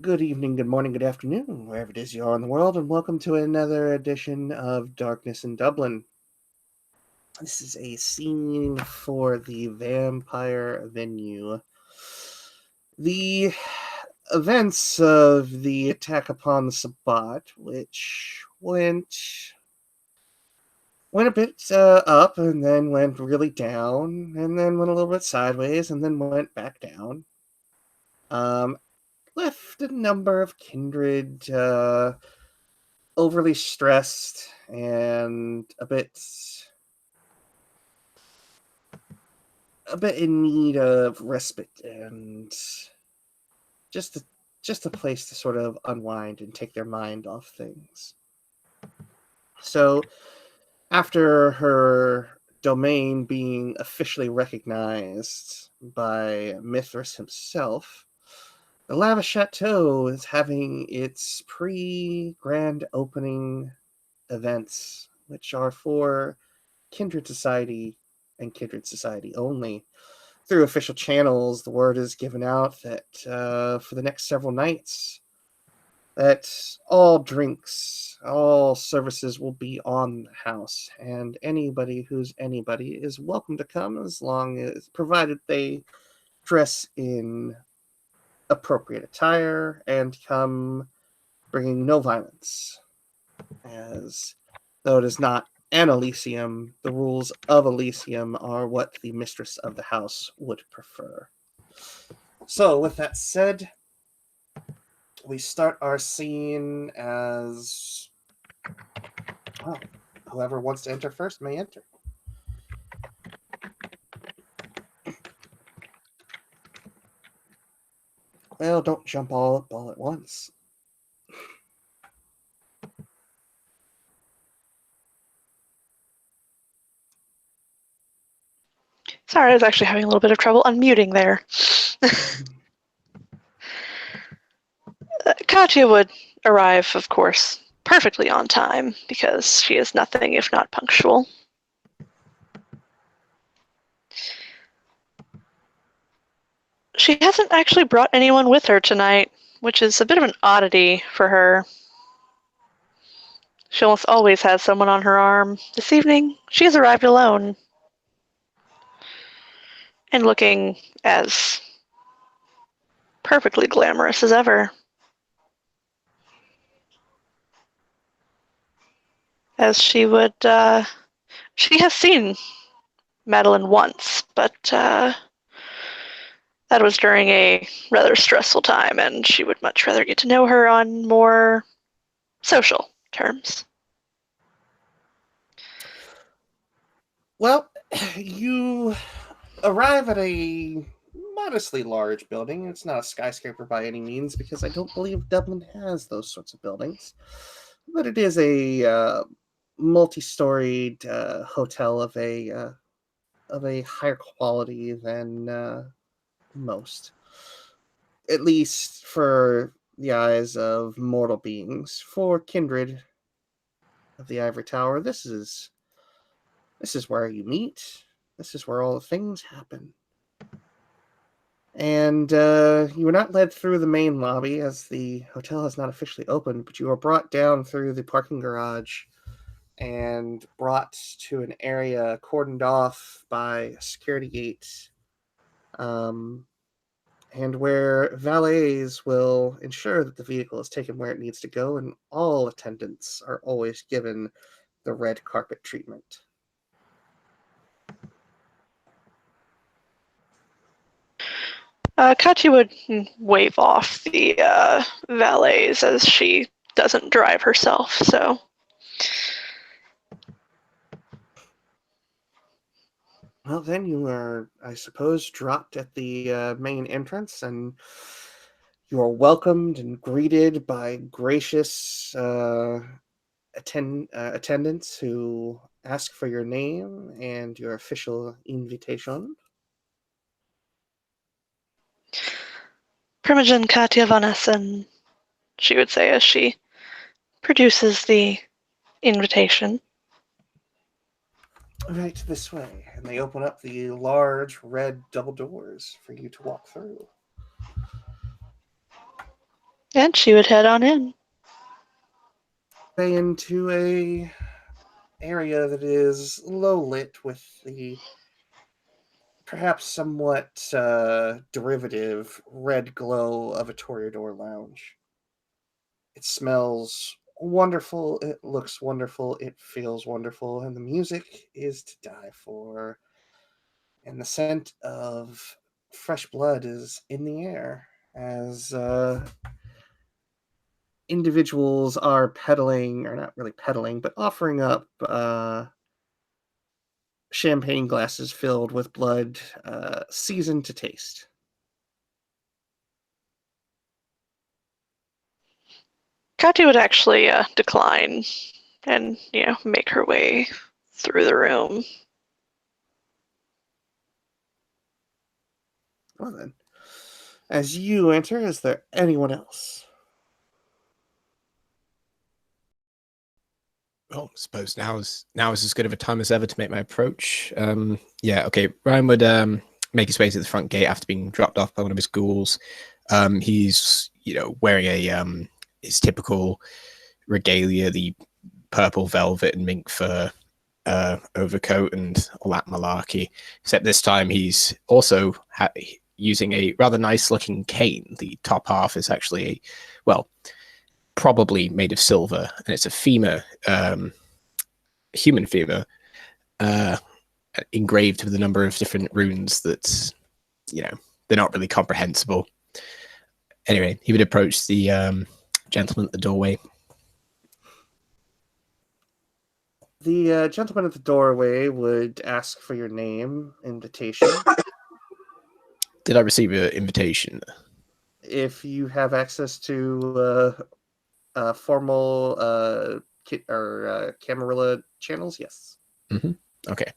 Good evening, good morning, good afternoon, wherever it is you are in the world, and welcome to another edition of Darkness in Dublin. This is a scene for the vampire venue. The events of the attack upon the Sabbat, which went a bit up, and then went really down, and then went a little bit sideways, and then went back down. Um, Left a number of kindred overly stressed and a bit in need of respite and just a, just a place to sort of unwind and take their mind off things. So after her domain being officially recognized by Mithras himself, the Lavish Chateau is having its pre-grand opening events, which are for Kindred Society and Kindred Society only. Through official channels, the word is given out that for the next several nights, that all drinks, all services will be on the house, and anybody who's anybody is welcome to come as long as provided they dress in appropriate attire and come bringing no violence. As though it is not an Elysium, the rules of Elysium are what the mistress of the house would prefer. So, with that said, we start our scene as well. Whoever wants to enter first may enter. Well, don't jump all at once. Sorry, I was actually having a little bit of trouble unmuting there. Katya would arrive, of course, perfectly on time, because she is nothing if not punctual. She hasn't actually brought anyone with her tonight, which is a bit of an oddity for her. She almost always has someone on her arm. This evening, she has arrived alone, and looking as perfectly glamorous as ever. As she has seen Madeline once, but that was during a rather stressful time, and she would much rather get to know her on more social terms. Well, you arrive at a modestly large building. It's not a skyscraper by any means, because I don't believe Dublin has those sorts of buildings. But it is a multi-storied hotel of a higher quality than most, at least for the eyes of mortal beings. For Kindred of the Ivory Tower, this is where you meet. This is where all the things happen. And you were not led through the main lobby, as the hotel has not officially opened, but you were brought down through the parking garage and brought to an area cordoned off by a security gate, um, and where valets will ensure that the vehicle is taken where it needs to go, and all attendants are always given the red carpet treatment. Katya would wave off the valets, as she doesn't drive herself, so. Well, then you are, I suppose, dropped at the main entrance, and you are welcomed and greeted by gracious attendants who ask for your name and your official invitation. Primogen Katya Van Essen, she would say as she produces the invitation. Right this way, and they open up the large red double doors for you to walk through. And she would head on in. Into a area that is low lit with the perhaps somewhat derivative red glow of a Toreador lounge. It smells wonderful, it looks wonderful, it feels wonderful, and the music is to die for. And the scent of fresh blood is in the air as individuals are peddling, or not really peddling, but offering up champagne glasses filled with blood, seasoned to taste. Kati would actually decline and, make her way through the room. Well then, as you enter, is there anyone else? Well, I suppose now is as good of a time as ever to make my approach. Yeah, okay. Ryan would make his way to the front gate after being dropped off by one of his ghouls. He's wearing a his typical regalia, the purple velvet and mink fur overcoat and all that malarkey. Except this time he's also using a rather nice looking cane. The top half is actually probably made of silver, and it's a femur, human femur, engraved with a number of different runes that, they're not really comprehensible. Anyway, he would approach the gentleman at the doorway. The gentleman at the doorway would ask for your name, invitation. Did I receive an invitation? If you have access to formal Camarilla channels, yes. Mm-hmm. Okay.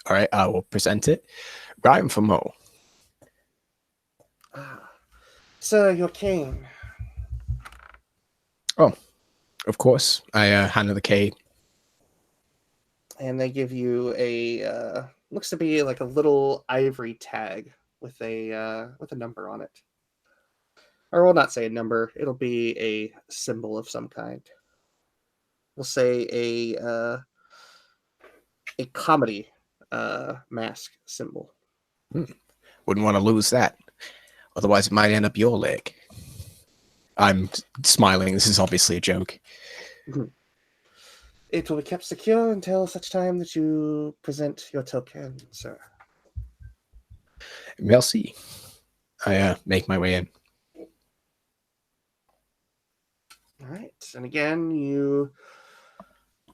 All right, I will present it. Ryan for Mo. Sir, your cane. Oh, of course. I hand her the cane. And they give you a looks to be like a little ivory tag with a number on it. Or we'll not say a number, it'll be a symbol of some kind. We'll say a comedy mask symbol. Wouldn't want to lose that. Otherwise, it might end up your leg. I'm smiling. This is obviously a joke. It will be kept secure until such time that you present your token, sir. Merci. I make my way in. All right, and again, you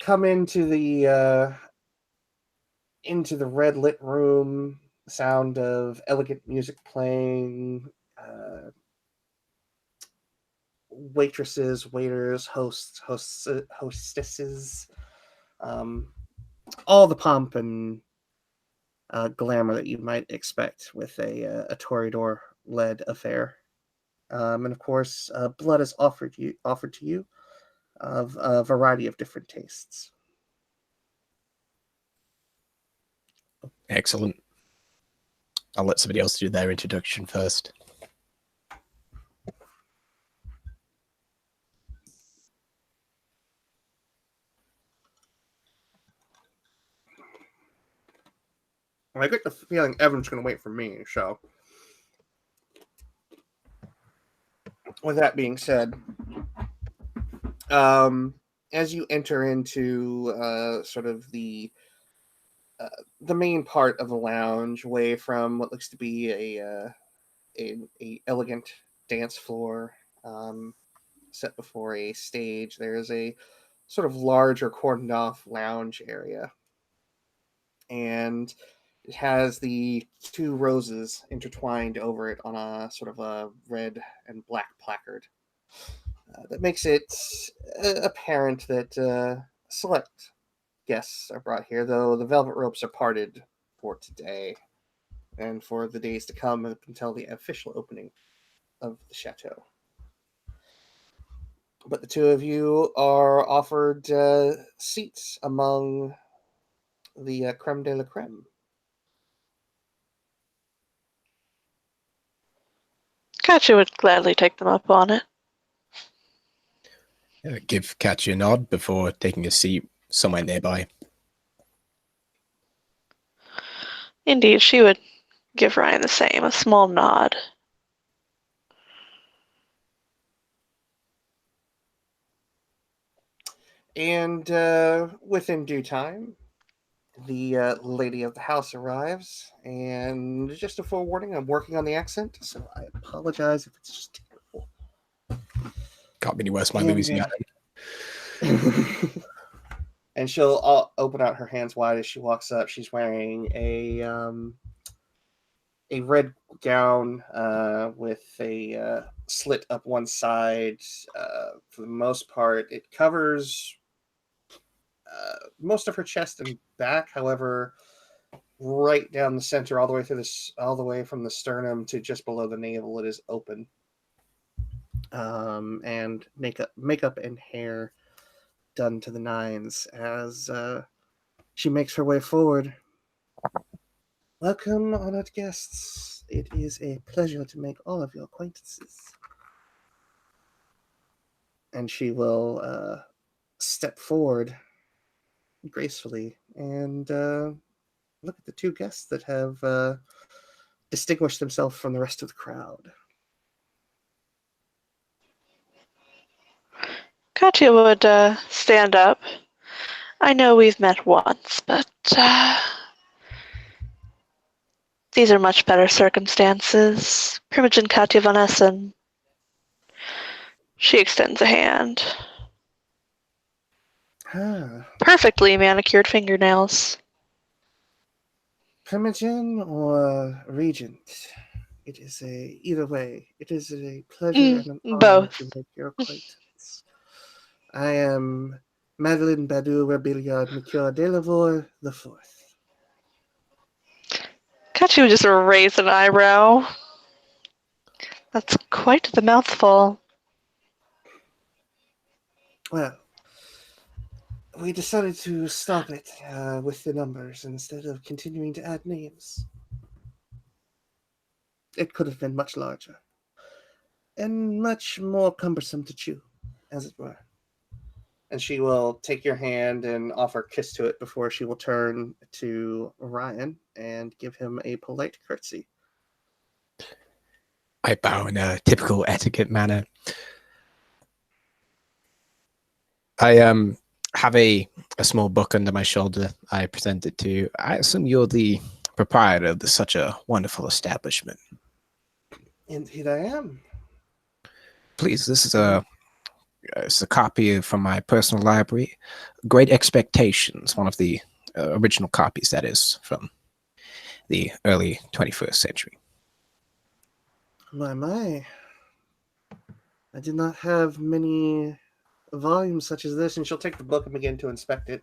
come into the red lit room. Sound of elegant music playing. Waitresses, waiters, hostesses. All the pomp and glamour that you might expect with a Toreador-led affair. And of course, blood is offered to you of a variety of different tastes. Excellent. I'll let somebody else do their introduction first. I get the feeling Evan's going to wait for me, so. With that being said, as you enter into sort of the main part of the lounge, away from what looks to be a elegant dance floor set before a stage, there is a sort of larger cordoned off lounge area, and it has the two roses intertwined over it on a sort of a red and black placard. That makes it apparent that select guests are brought here, though the velvet ropes are parted for today and for the days to come up until the official opening of the chateau. But the two of you are offered seats among the creme de la creme. Katya would gladly take them up on it. Give Katya a nod before taking a seat somewhere nearby. Indeed, she would give Ryan the same, a small nod. And within due time, the lady of the house arrives. And just a forewarning, I'm working on the accent, so I apologize if it's just terrible. Can't be any worse by And, Louisiana. and she'll open out her hands wide as she walks up. She's wearing a red gown with a slit up one side. For the most part, it covers most of her chest and back. However, right down the center, all the way through this, all the way from the sternum to just below the navel, it is open. And makeup and hair done to the nines as she makes her way forward. Welcome, honored guests. It is a pleasure to make all of your acquaintances. And she will step forward gracefully and look at the two guests that have distinguished themselves from the rest of the crowd. Katya would stand up. I know we've met once, but these are much better circumstances. Primogen Katya von Essen. She extends a hand. Perfectly manicured fingernails. Primogen or Regent? It is either way. It is a pleasure and an honor both. to make your acquaintance. I am Madeline Badu Rebillard Mercure de Lavore the Fourth. Katya would just raise an eyebrow. That's quite the mouthful. Well, we decided to stop it with the numbers instead of continuing to add names. It could have been much larger and much more cumbersome to chew, as it were. And she will take your hand and offer a kiss to it before she will turn to Ryan and give him a polite curtsy. I bow in a typical etiquette manner. I have a small book under my shoulder. I present it to you. I assume you're the proprietor of such a wonderful establishment. Indeed I am. Please, this is it's a copy from my personal library. Great Expectations, one of the original copies, that is, from the early 21st century. My. I did not have many volumes such as this, and she'll take the book and begin to inspect it.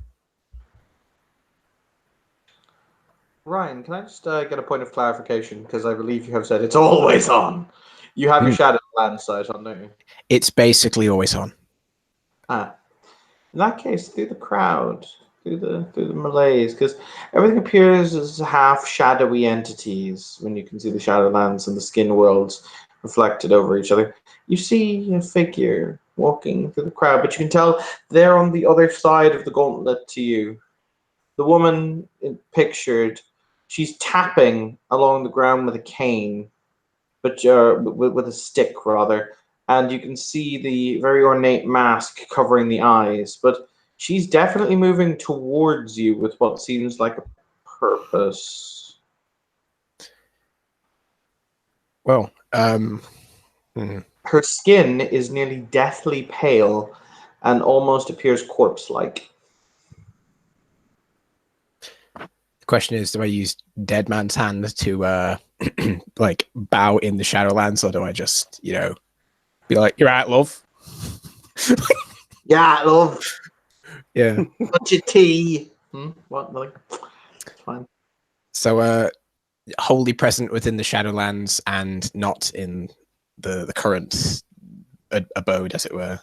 Ryan, can I just get a point of clarification? Because I believe you have said it's always on. You have your Shadowlands site on, don't you? It's basically always on. In that case, through the crowd, through the malaise, because everything appears as half shadowy entities when you can see the Shadowlands and the skin worlds reflected over each other. You see a figure walking through the crowd, but you can tell they're on the other side of the gauntlet to you. The woman pictured, she's tapping along the ground with a cane, but with a stick rather, and you can see the very ornate mask covering the eyes, but she's definitely moving towards you with what seems like a purpose. Well, her skin is nearly deathly pale and almost appears corpse-like. the question is, do I use Dead Man's Hand to like bow in the Shadowlands, or do I just, be like, "You're out, love"? Yeah, love. Yeah. What's your tea? What? Like, it's fine. So, wholly present within the Shadowlands and not in the current abode, as it were.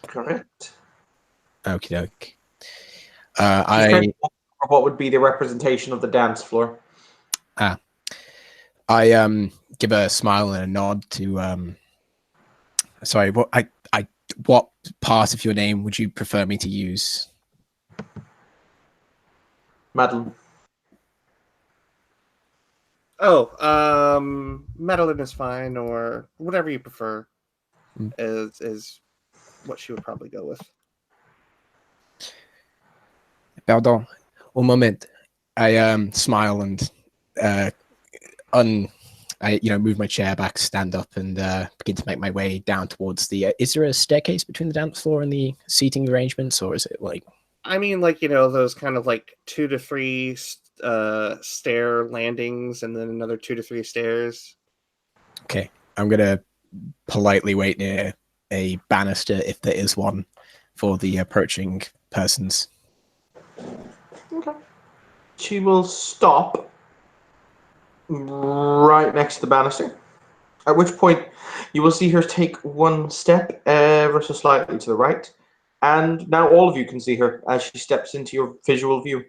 Correct. Okie doke. What would be the representation of the dance floor? I give a smile and a nod to sorry, what part of your name would you prefer me to use? Madeline. Oh, Madeline is fine, or whatever you prefer is what she would probably go with. Pardon. Un moment. I smile and I move my chair back, stand up, and begin to make my way down towards the. Is there a staircase between the dance floor and the seating arrangements, or is it like? I mean, like, those kind of like 2 to 3 stair landings, and then another 2 to 3 stairs. Okay, I'm gonna politely wait near a banister, if there is one, for the approaching persons. Okay. She will stop right next to the banister, at which point you will see her take one step ever so slightly to the right, and now all of you can see her as she steps into your visual view.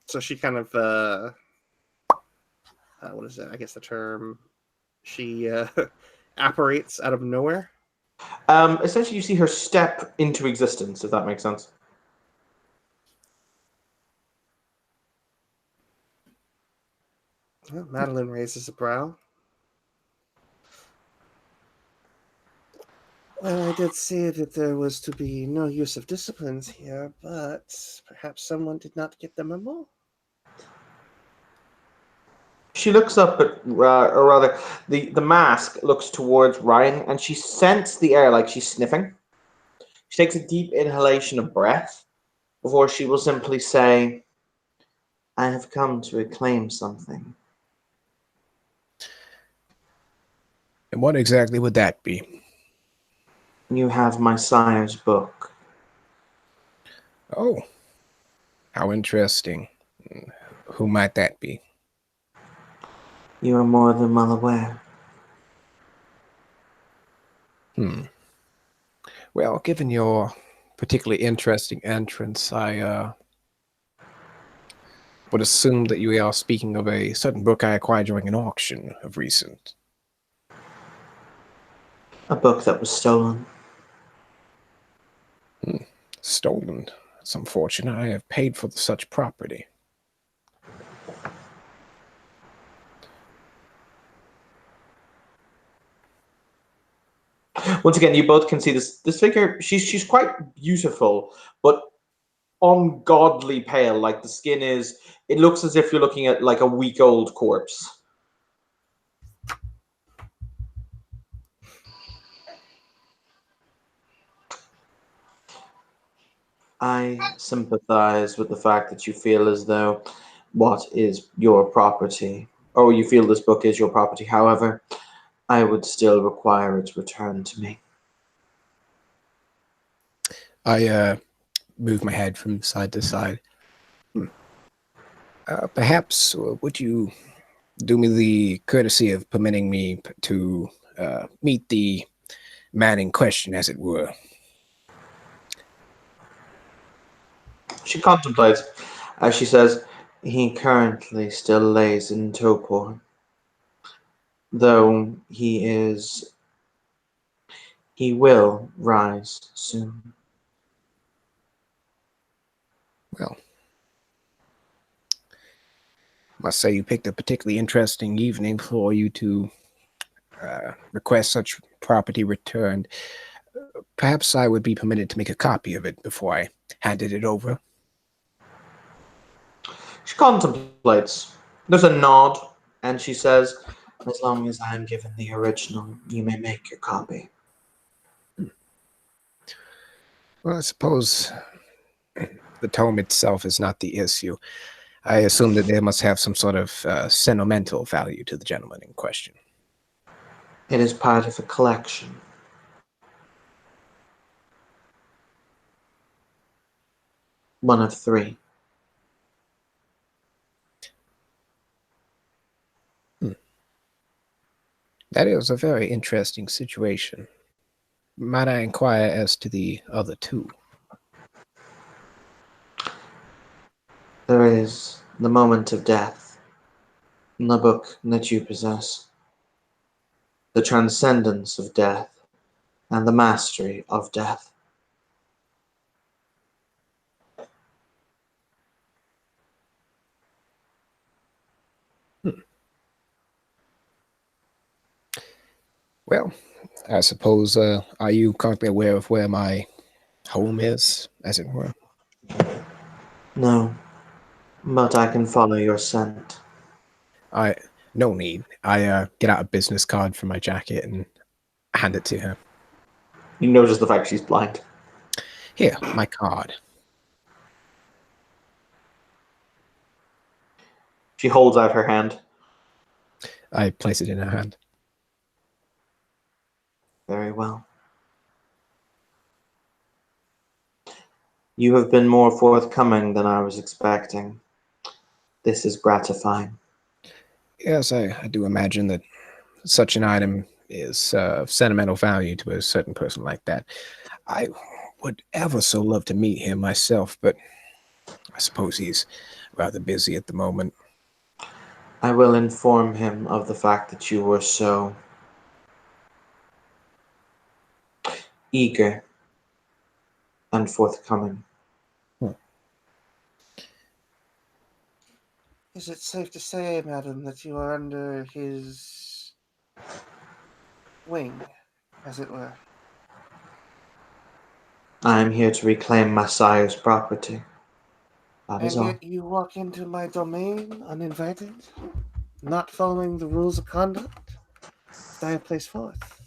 So she kind of what is it? I guess the term, she apparates out of nowhere. Essentially, you see her step into existence, if that makes sense. Well, Madeline raises a brow. Well, I did say that there was to be no use of disciplines here, but perhaps someone did not get the memo? She looks up at, or rather, the mask looks towards Ryan, and she scents the air like she's sniffing. She takes a deep inhalation of breath before she will simply say, I have come to reclaim something. And what exactly would that be? You have my sire's book. Oh, how interesting. Who might that be? You are more than well aware. Well, given your particularly interesting entrance, I would assume that you are speaking of a certain book I acquired during an auction of recent. A book that was stolen. Stolen. It's unfortunate. I have paid for such property. Once again, you both can see this figure. She's quite beautiful, but ungodly pale. Like the skin is, it looks as if you're looking at like a week-old corpse. I sympathize with the fact that you feel as though what is your property, or you feel this book is your property. However, I would still require its return to me. I move my head from side to side. Perhaps would you do me the courtesy of permitting me to meet the man in question, as it were? She contemplates as she says, he currently still lays in torpor, though he will rise soon. Well, must say you picked a particularly interesting evening for you to request such property returned. Perhaps I would be permitted to make a copy of it before I handed it over. She contemplates. There's a nod, and she says, as long as I am given the original, you may make your copy. Well, I suppose the tome itself is not the issue. I assume that they must have some sort of sentimental value to the gentleman in question. It is part of a collection. One of 3. That is a very interesting situation. Might I inquire as to the other 2? There is the moment of death, in the book that you possess. The transcendence of death and the mastery of death. Well, I suppose, are you currently aware of where my home is, as it were? No, but I can follow your scent. No need. I get out a business card from my jacket and hand it to her. You notice the fact she's blind. Here, my card. She holds out her hand. I place it in her hand. Very well. You have been more forthcoming than I was expecting. This is gratifying. Yes, I do imagine that such an item is of sentimental value to a certain person like that. I would ever so love to meet him myself, but I suppose he's rather busy at the moment. I will inform him of the fact that you were so eager and forthcoming. Is it safe to say, madam, that you are under his wing, as it were? I am here to reclaim my sire's property. That is And all. yet you walk into my domain uninvited, not following the rules of conduct that I have placed forth.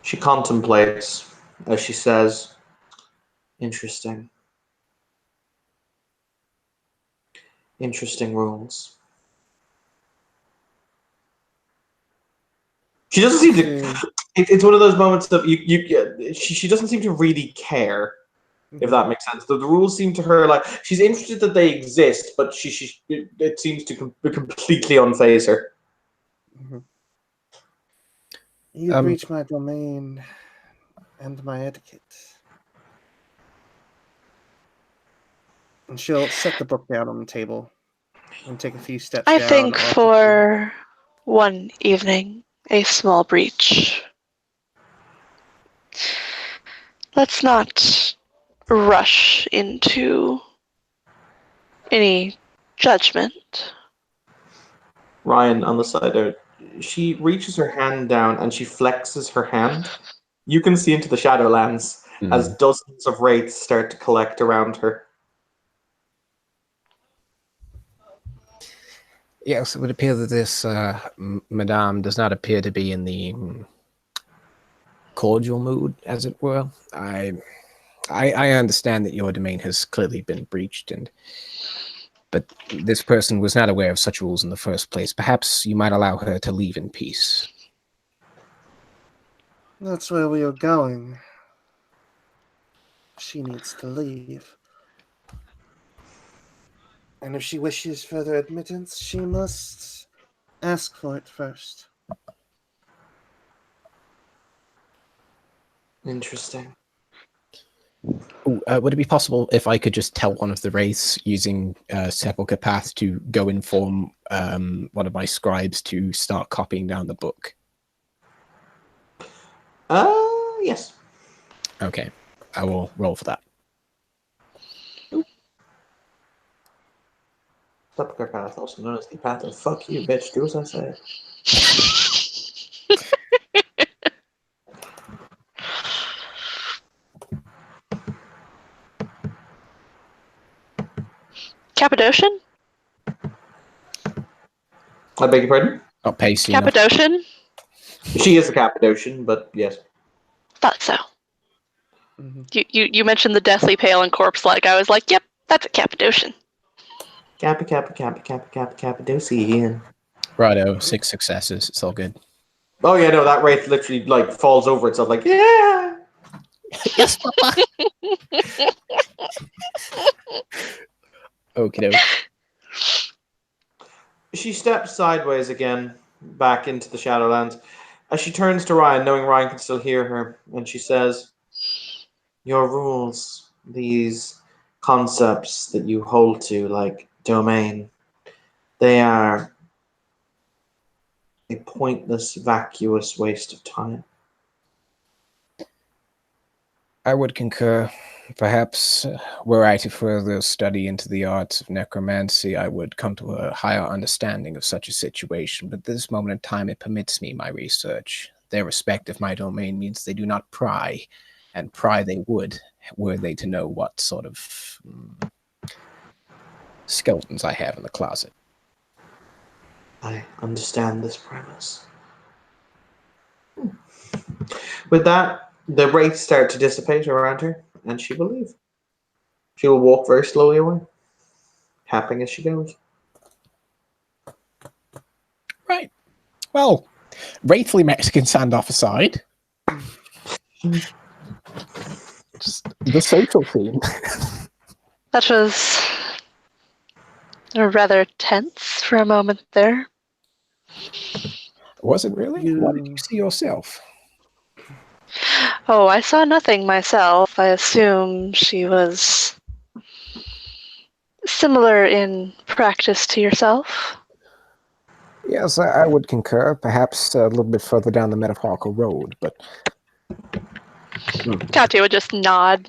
She contemplates as she says, interesting. Interesting rules. She doesn't seem to. It's one of those moments of she doesn't seem to really care, if that makes sense. The rules seem to her like she's interested that they exist, but it seems to completely unfaze her. You breach my domain and my etiquette. And she'll set the book down on the table and take a few steps I down. think for one evening, a small breach. Let's not rush into any judgment. Ryan on the side there, she reaches her hand down and she flexes her hand. You can see into the Shadowlands as dozens of wraiths start to collect around her. Yes, it would appear that this madame does not appear to be in the cordial mood, as it were. I understand that your domain has clearly been breached, but this person was not aware of such rules in the first place. Perhaps you might allow her to leave in peace. That's where we are going. She needs to leave. And if she wishes further admittance, she must ask for it first. Interesting. Ooh, would it be possible if I could just tell one of the wraiths using Sepulchre Path to go inform one of my scribes to start copying down the book? Yes. Okay, I will roll for that. Sepulchre Path, also known as the Path of Fuck You, bitch. Do as I say. Cappadocian? I beg your pardon? Not pasty enough. Cappadocian? She is a Cappadocian, but yes. Thought so. You mentioned the deathly pale and corpse-like. I was like, yep, that's a Cappadocian. Cappadocian. Righto, 6 successes. It's all good. Oh yeah, no, that wraith literally like falls over itself like, yeah! Yes, Papa! Okie doke. She steps sideways again, back into the Shadowlands. As she turns to Ryan, knowing Ryan can still hear her, and she says, your rules, these concepts that you hold to, like domain, They are a pointless, vacuous waste of time. I would concur. Perhaps were I to further study into the arts of necromancy, I would come to a higher understanding of such a situation. But at this moment in time, it permits me my research. Their respect of my domain means they do not pry, and pry they would, were they to know what sort of skeletons I have in the closet. I understand this premise. With that, the wraiths start to dissipate around her, and she will leave. She will walk very slowly away, tapping as she goes. Right. Well, Wraithly Mexican standoff aside, just the social scene. That was rather tense for a moment there. Was it really? What did you see yourself? Oh, I saw nothing myself. I assume she was similar in practice to yourself. Yes, I would concur. Perhaps a little bit further down the metaphorical road, but Katya would just nod.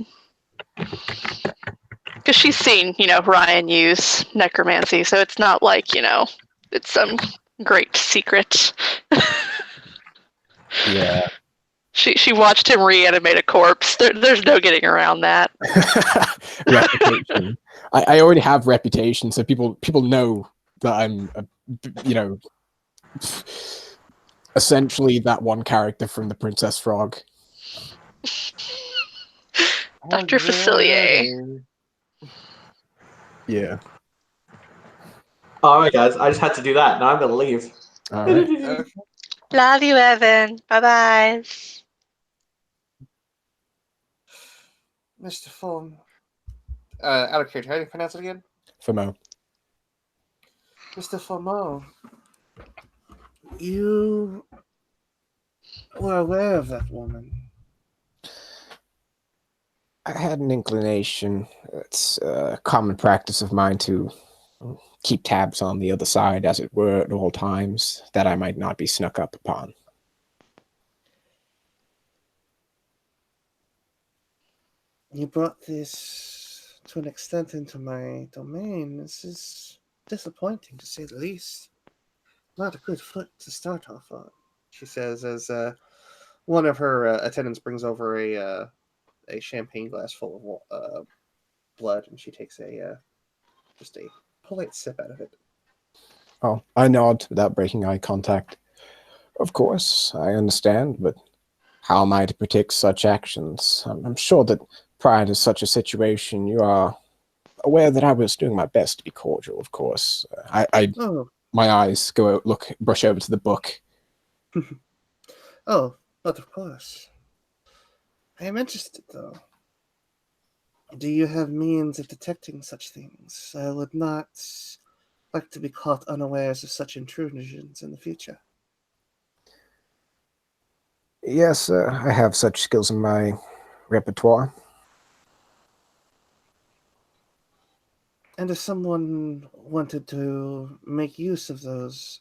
Because she's seen, Ryan use necromancy, so it's not like, it's some great secret. yeah. She watched him reanimate a corpse. There's no getting around that. Reputation. I already have reputation, so people know that I'm, essentially that one character from The Princess Frog. Dr. Facilier. Yeah. All right, guys. I just had to do that. Now I'm going to leave. All right. Okay. Love you, Evan. Bye-bye. Mr. Fulham. Out of character, how do you pronounce it again? Famo. Mr. Fulham, you were aware of that woman. I had an inclination. It's a common practice of mine to keep tabs on the other side, as it were, at all times, that I might not be snuck up upon. You brought this to an extent into my domain. This is disappointing, to say the least. Not a good foot to start off on, she says, as one of her attendants brings over a champagne glass full of blood, and she takes just a polite sip out of it. Oh, I nod without breaking eye contact. Of course, I understand, but how am I to predict such actions? I'm sure that prior to such a situation, you are aware that I was doing my best to be cordial, of course. My eyes brush over to the book. Oh, but of course. I am interested, though. Do you have means of detecting such things? I would not like to be caught unawares of such intrusions in the future. Yes, I have such skills in my repertoire. And if someone wanted to make use of those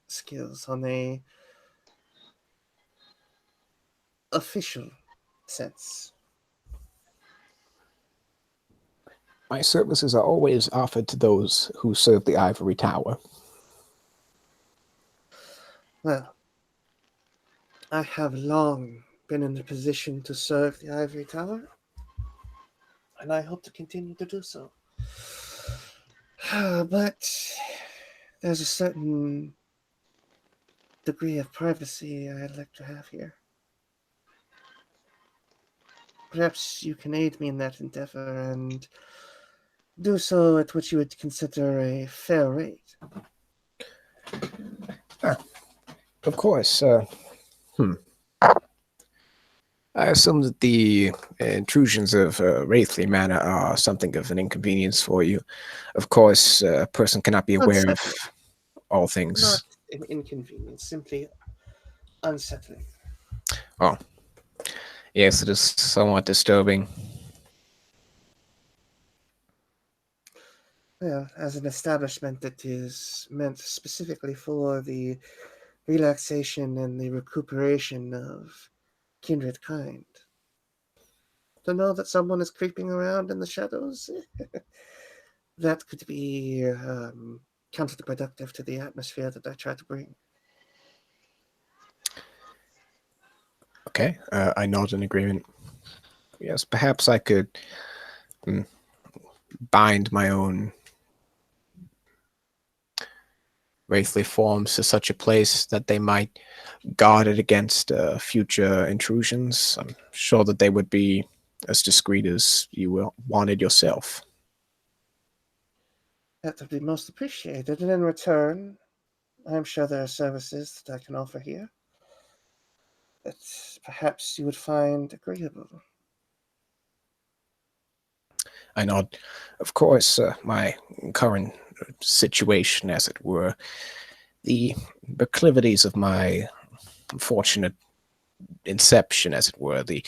skills on a official sense, My services are always offered to those who serve the ivory tower. well, I have long been in a position to serve the ivory tower, and I hope to continue to do so. But there's a certain degree of privacy I'd like to have here. Perhaps you can aid me in that endeavor and do so at what you would consider a fair rate. Of course. I assume that the intrusions of Wraithley Manor are something of an inconvenience for you. Of course, a person cannot be aware of all things. Not an inconvenience, simply unsettling. Oh. Yes, it is somewhat disturbing. Well, as an establishment that is meant specifically for the relaxation and the recuperation of kindred kind. To know that someone is creeping around in the shadows, that could be counterproductive to the atmosphere that I try to bring. Okay, I nod in agreement. Yes, perhaps I could bind my own wraithly forms to such a place that they might guard it against future intrusions. I'm sure that they would be as discreet as you wanted yourself. That would be most appreciated, and in return, I'm sure there are services that I can offer here that perhaps you would find agreeable. I nod. Of course, my current situation, as it were, the proclivities of my unfortunate inception, as it were, the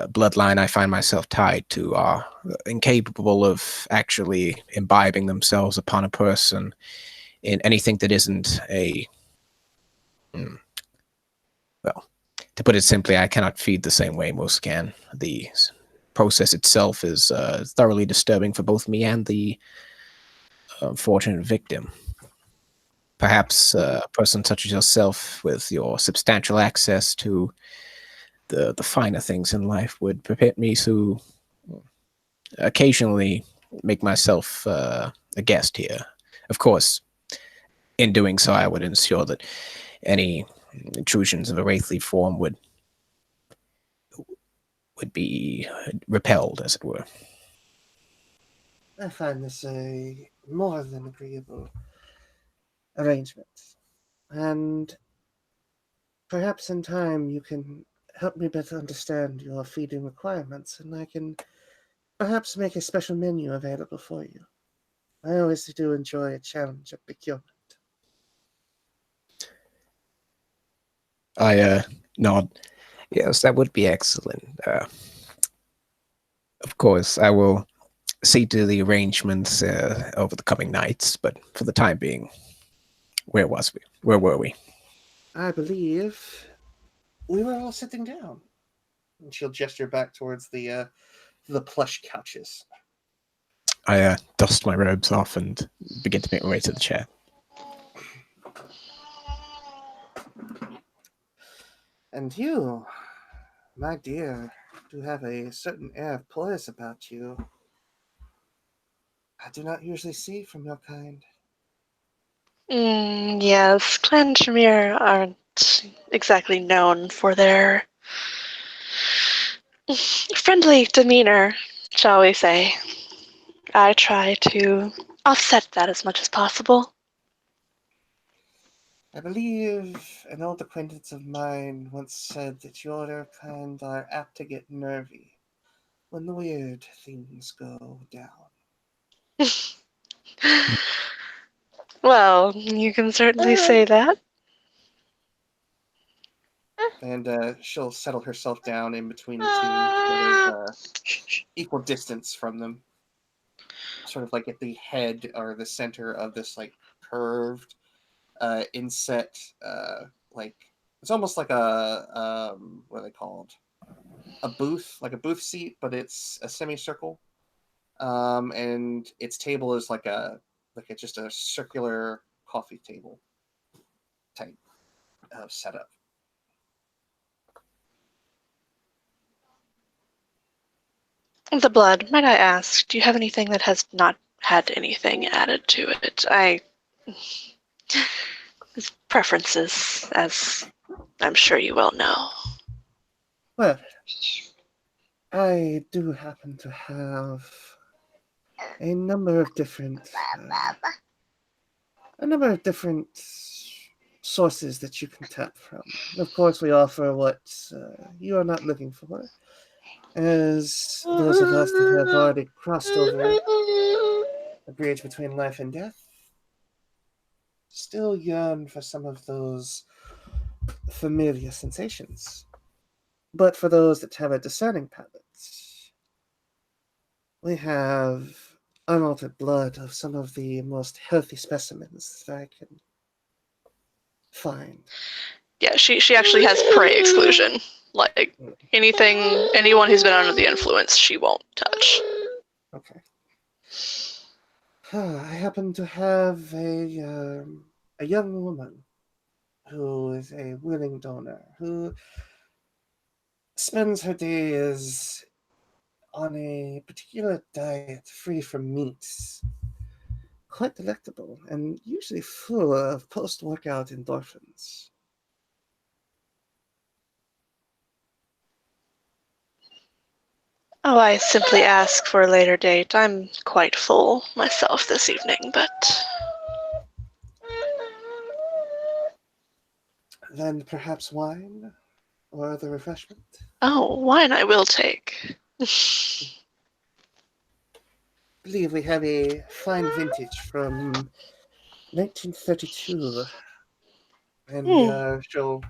bloodline I find myself tied to are incapable of actually imbibing themselves upon a person in anything that isn't a well, to put it simply, I cannot feed the same way most can. The process itself is thoroughly disturbing for both me and the unfortunate victim. Perhaps a person such as yourself, with your substantial access to the finer things in life, would permit me to occasionally make myself a guest here. Of course, in doing so, I would ensure that any intrusions of a wraithly form would be repelled, as it were. I find this a more than agreeable arrangement, and perhaps in time you can help me better understand your feeding requirements, and I can perhaps make a special menu available for you. I always do enjoy a challenge of procurement. I nod. Yes, that would be excellent. Of course, I will see to the arrangements over the coming nights, but for the time being, where was we? Where were we? I believe we were all sitting down. And she'll gesture back towards the plush couches. I dust my robes off and begin to make my way to the chair. And you, my dear, do have a certain air of poise about you I do not usually see from your kind. Yes, Clan Shamir aren't exactly known for their friendly demeanor, shall we say. I try to offset that as much as possible. I believe an old acquaintance of mine once said that your kind are apt to get nervy when the weird things go down. Well, you can certainly say that. And she'll settle herself down in between the two, sort of equal distance from them. Sort of like at the head or the center of this like curved inset, like it's almost like a what are they called? A booth, like a booth seat, but it's a semicircle. And its table is like a just a circular coffee table type of setup. The blood, might I ask, do you have anything that has not had anything added to it? Preferences, as I'm sure you well know. Well, I do happen to have a number of different sources that you can tap from. Of course, we offer what you are not looking for, as those of us that have already crossed over a bridge between life and death still yearn for some of those familiar sensations. But for those that have a discerning palate, we have unaltered blood of some of the most healthy specimens that I can find. Yeah, she actually has prey exclusion. Like anyone who's been under the influence, she won't touch. Okay. I happen to have a young woman who is a willing donor who spends her days on a particular diet free from meats. Quite delectable and usually full of post-workout endorphins. Oh, I simply ask for a later date. I'm quite full myself this evening, but Then perhaps wine or other refreshment. oh, wine I will take. I believe we have a fine vintage from 1932, and she'll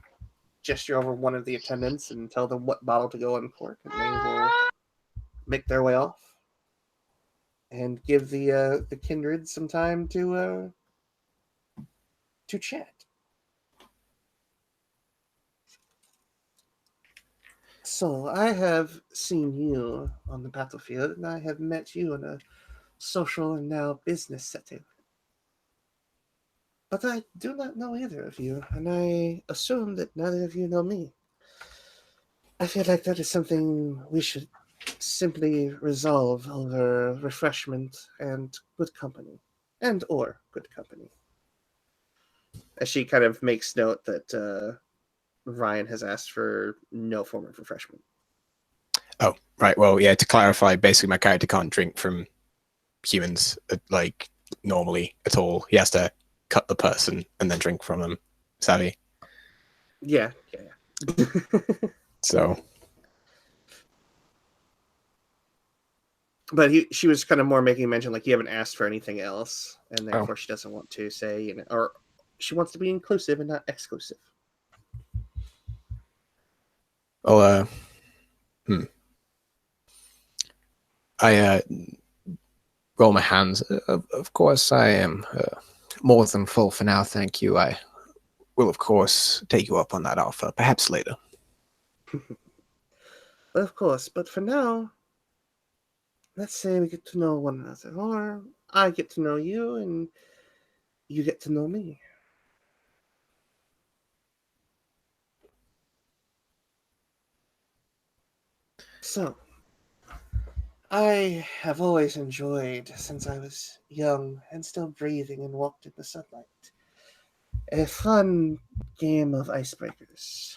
gesture over one of the attendants and tell them what bottle to go uncork, and they will make their way off and give the kindred some time to chat. So I have seen you on the battlefield, and I have met you in a social and now business setting. But I do not know either of you, and I assume that neither of you know me. I feel like that is something we should simply resolve over refreshment and good company. And or good company. As she kind of makes note that Ryan has asked for no form of refreshment. Oh, right. Well, yeah, to clarify, basically my character can't drink from humans like normally at all. He has to cut the person and then drink from them. Savvy. Yeah. So But she was kind of more making mention like you haven't asked for anything else, and therefore she doesn't want to say, or she wants to be inclusive and not exclusive. well, I roll my hands. Of course, I am more than full for now, thank you. I will, of course, take you up on that offer, perhaps later. Of course, but for now, let's say we get to know one another, or I get to know you, and you get to know me. So, I have always enjoyed, since I was young and still breathing and walked in the sunlight, a fun game of icebreakers.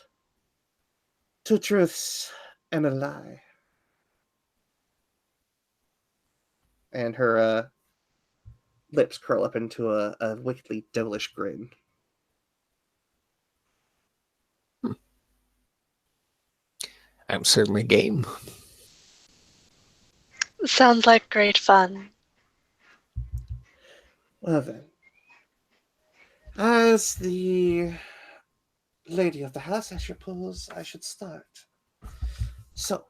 Two truths and a lie. And her lips curl up into a wickedly devilish grin. I'm certainly game. Sounds like great fun. Well then, as the lady of the house, I suppose I should start. So,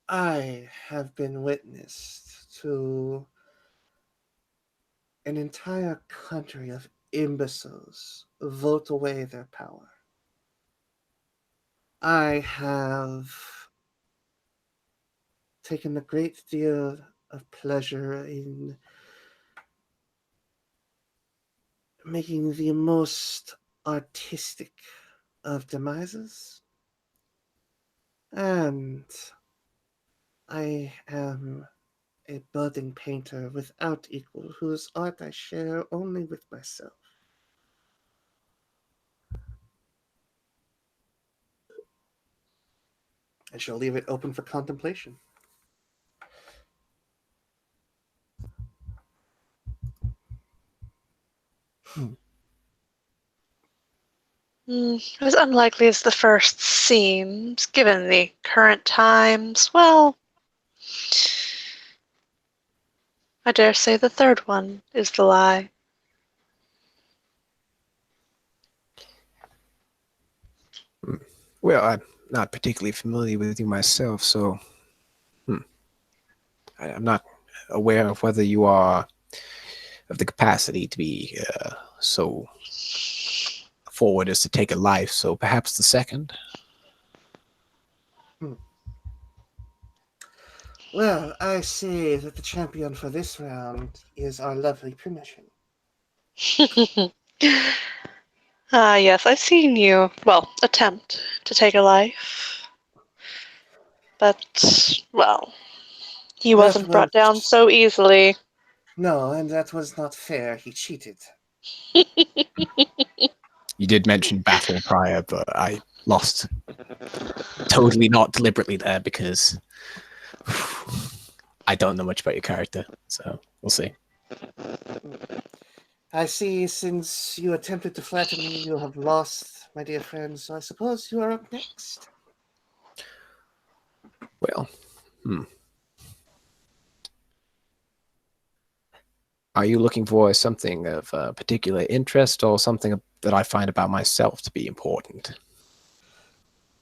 I have been witness to an entire country of imbeciles vote away their power. I have taken a great deal of pleasure in making the most artistic of demises, and I am a budding painter without equal, whose art I share only with myself. I shall leave it open for contemplation. As unlikely as the first seems, given the current times, well, I dare say the third one is the lie. Well, not particularly familiar with you myself, so I'm not aware of whether you are of the capacity to be so forward as to take a life. So perhaps the second. Well, I see that the champion for this round is our lovely permission. Ah, yes, I've seen you, well, attempt to take a life. But, well, he That wasn't brought down was so easily. no, and that was not fair. He cheated. You did mention battle prior, but I lost totally not deliberately there because I don't know much about your character. So we'll see. I see since you attempted to flatter me, you have lost, my dear friend, so I suppose you are up next. Well, are you looking for something of particular interest or something that I find about myself to be important?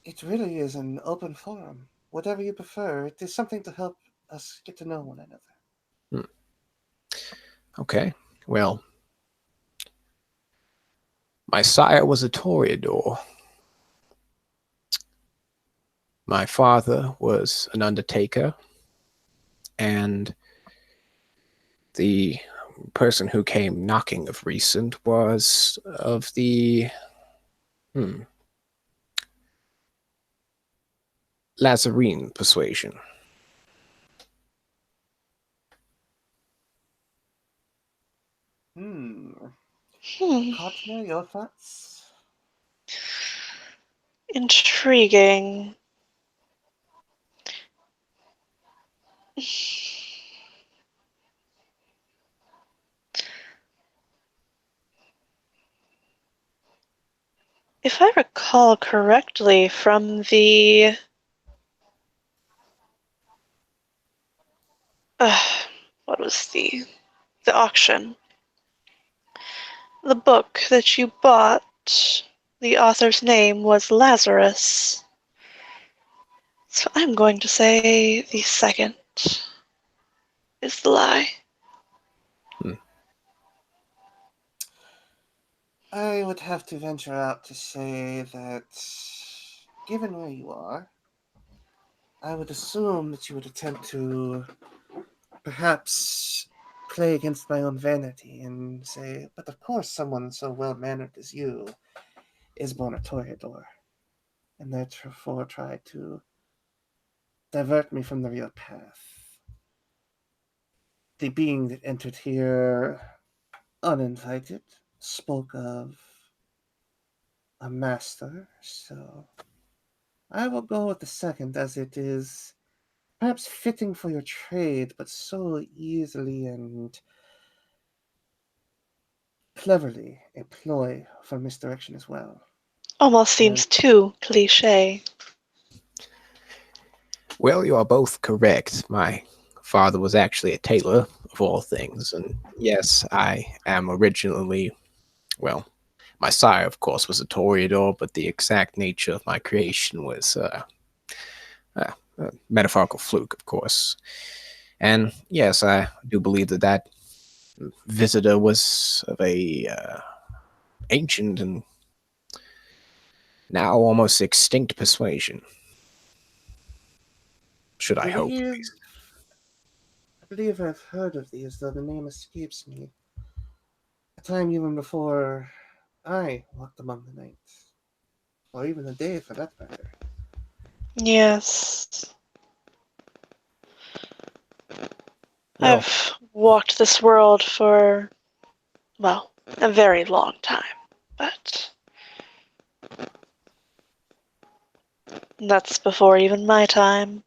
It really is an open forum. Whatever you prefer, it is something to help us get to know one another. Okay, well, my sire was a toreador. My father was an undertaker, and the person who came knocking of recent was of the Lazarene persuasion. Partner, your thoughts? Intriguing. If I recall correctly from the what was the auction? The book that you bought, the author's name was Lazarus. So I'm going to say the second is the lie. I would have to venture out to say that, given where you are, I would assume that you would attempt to perhaps play against my own vanity and say, but of course someone so well-mannered as you is born a toreador, and therefore try to divert me from the real path. The being that entered here uninvited spoke of a master, so I will go with the second, as it is perhaps fitting for your trade, but so easily and cleverly a ploy for misdirection as well. Almost And seems too cliche. Well, you are both correct. My father was actually a tailor, of all things, and yes, I am originally, well, my sire, of course, was a toreador, but the exact nature of my creation was a metaphorical fluke, of course. And yes, I do believe that visitor was of a ancient and now almost extinct persuasion. Should I hope, at least. I believe I've heard of these, though the name escapes me. A time even before I walked among the night, or even a day for that matter. Yes. Well, I've walked this world for, well, a very long time, but that's before even my time.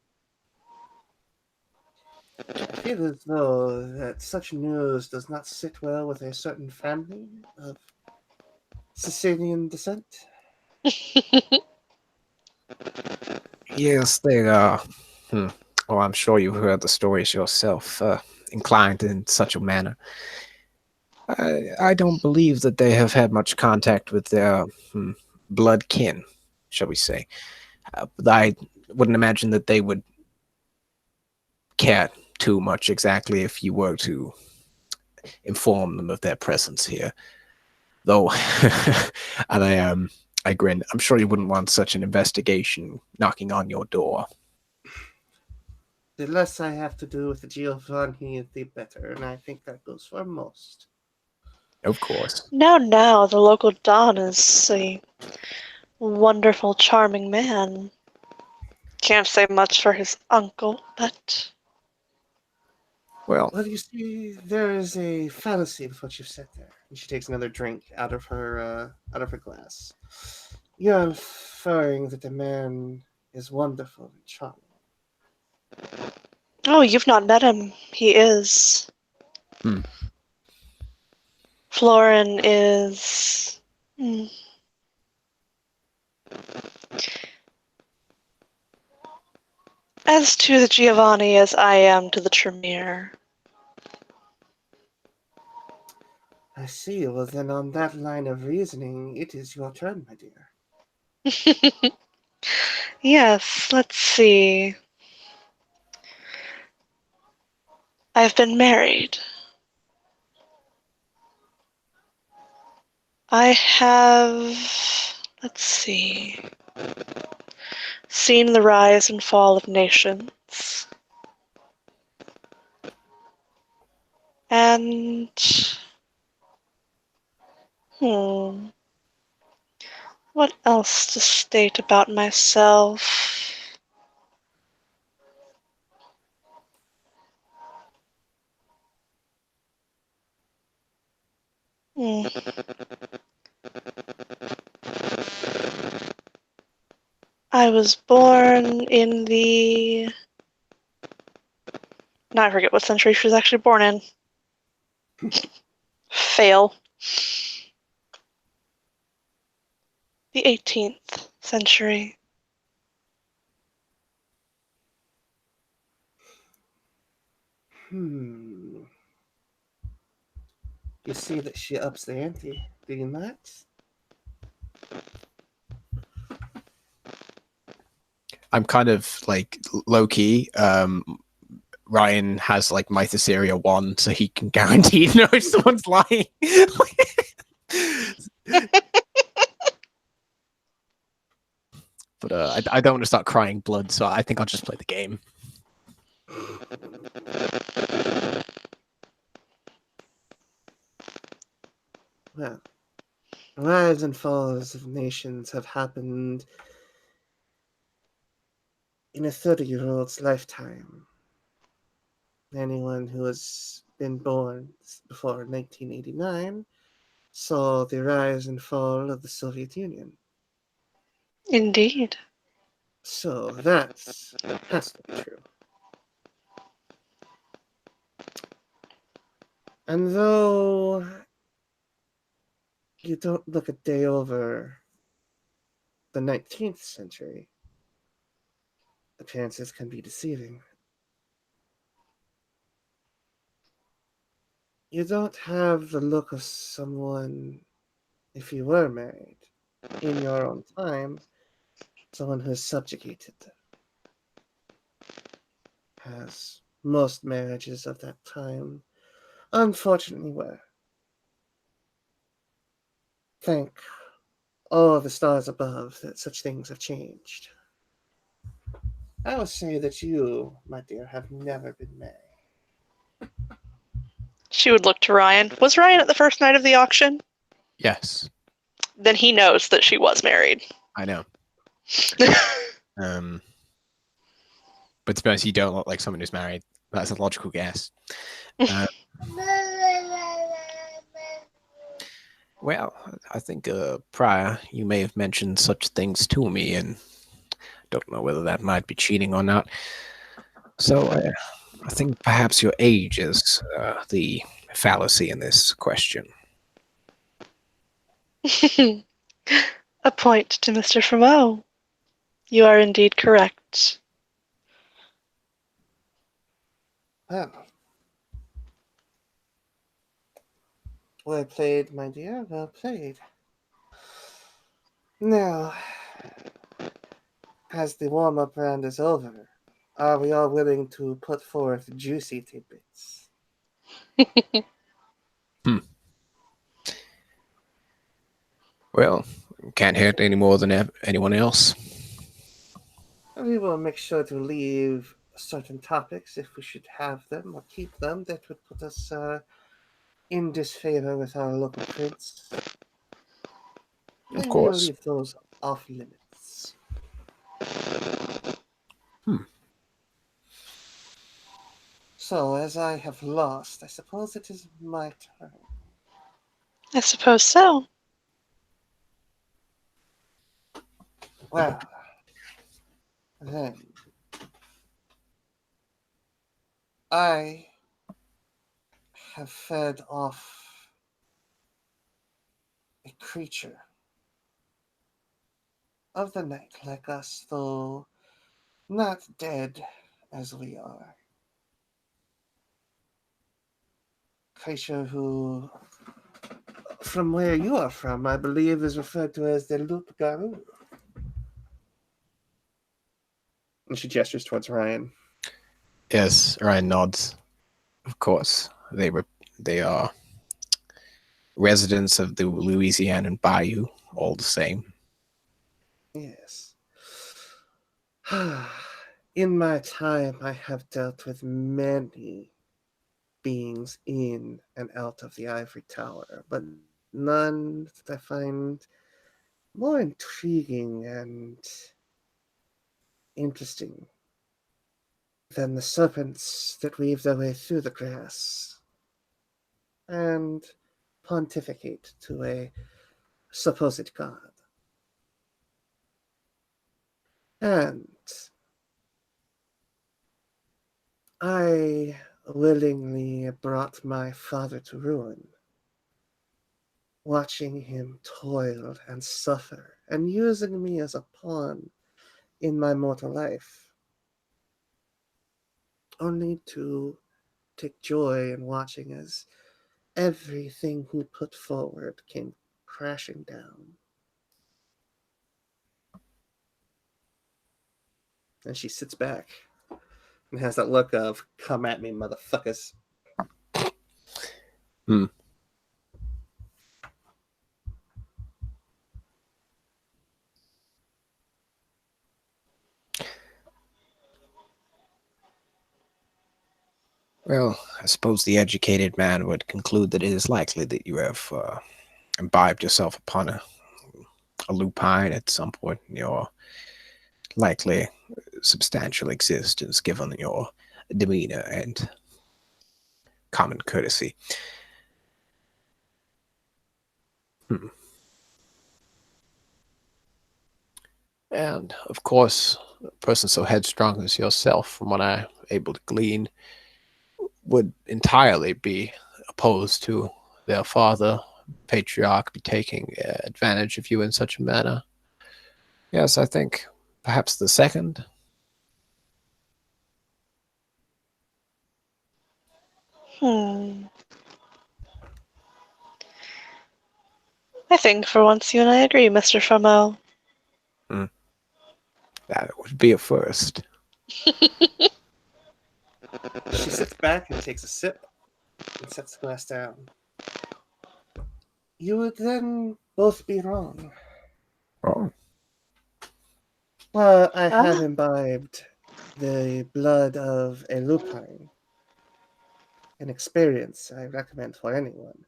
I feel as though that such news does not sit well with a certain family of Sicilian descent. yes, they are. Well, I'm sure you've heard the stories yourself, inclined in such a manner. I don't believe that they have had much contact with their blood kin, shall we say. I wouldn't imagine that they would care too much exactly if you were to inform them of their presence here. Though, and I grinned. I'm sure you wouldn't want such an investigation knocking on your door. The less I have to do with the Giovanni, the better, and I think that goes for most. Of course. Now, the local Don is a wonderful, charming man. Can't say much for his uncle, but Well, Well, you see, there is a fallacy with what you've said there. And she takes another drink out of her glass. You're inferring that the man is wonderful and charming. oh, you've not met him. He is. Hmm. Florin is. As to the Giovanni as I am to the Tremere. I see. Well, then, on that line of reasoning, it is your turn, my dear. Yes, let's see. I've been married. I have, let's see, seen the rise and fall of nations. And, what else to state about myself? Hmm. I was born in the... Now I forget what century she was actually born in. Fail. The 18th century. You see that she ups the ante, do you not? I'm kind of like low key. Ryan has like Mythosaria 1, so he can guarantee know if someone's lying. But I don't want to start crying blood, so I think I'll just play the game. Well, the rise and falls of nations have happened in a 30-year-old's lifetime. Anyone who has been born before 1989 saw the rise and fall of the Soviet Union. Indeed. So that has to be true. And though you don't look a day over the 19th century, appearances can be deceiving. You don't have the look of someone, if you were married, in your own time, someone who is subjugated, as most marriages of that time unfortunately were. Thank all the stars above that such things have changed. I will say that you, my dear, have never been married. She would look to Ryan. Was Ryan at the first night of the auction? Yes, Then he knows that she was married. I know. But to be honest, you don't look like someone who's married. That's a logical guess. Well, I think prior you may have mentioned such things to me, and don't know whether that might be cheating or not. So I think perhaps your age is the fallacy in this question. A point to Mr. Fremeau. You are indeed correct. Well played, my dear, well played. Now, as the warm-up round is over, are we all willing to put forth juicy tidbits? Well, can't hurt any more than anyone else. We will make sure to leave certain topics if we should have them or keep them that would put us in disfavor with our local prince. Of And we'll course. leave those off limits. So, as I have lost, I suppose it is my turn. I suppose so. Well, then, I have fed off a creature of the night like us, though not dead as we are. Creature who, from where you are from, I believe is referred to as the Loup Garou. And she gestures towards Ryan. Yes, Ryan nods. Of course, they are residents of the Louisiana Bayou, all the same. Yes. In my time, I have dealt with many beings in and out of the ivory tower, but none that I find more intriguing and interesting than the serpents that weave their way through the grass and pontificate to a supposed god. And I willingly brought my father to ruin, watching him toil and suffer, and using me as a pawn in my mortal life, only to take joy in watching as everything he put forward came crashing down. And she sits back and has that look of, come at me, motherfuckers. Well, I suppose the educated man would conclude that it is likely that you have imbibed yourself upon a lupine at some point in your likely substantial existence, given your demeanor and common courtesy. And, of course, a person so headstrong as yourself, from what I'm able to glean, would entirely be opposed to their father, patriarch, be taking advantage of you in such a manner. Yes, I think perhaps the second. Hmm. I think for once you and I agree, Mr. Fromo. That would be a first. She sits back and takes a sip and sets the glass down. You would then both be wrong. Oh, Well, I have Ah. imbibed the blood of a lupine, an experience I recommend for anyone.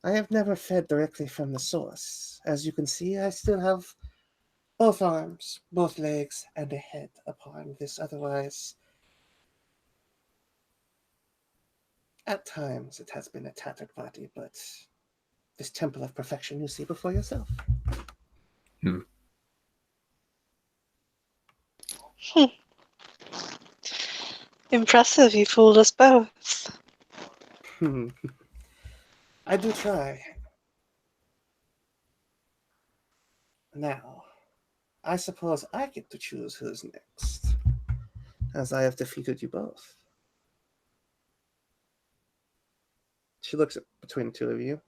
I have never fed directly from the source. As you can see, I still have both arms, both legs, and a head upon this otherwise. At times it has been a tattered body, but this temple of perfection you see before yourself. Impressive, you fooled us both. I do try. Now, I suppose I get to choose who's next, as I have defeated you both. She looks at between the two of you.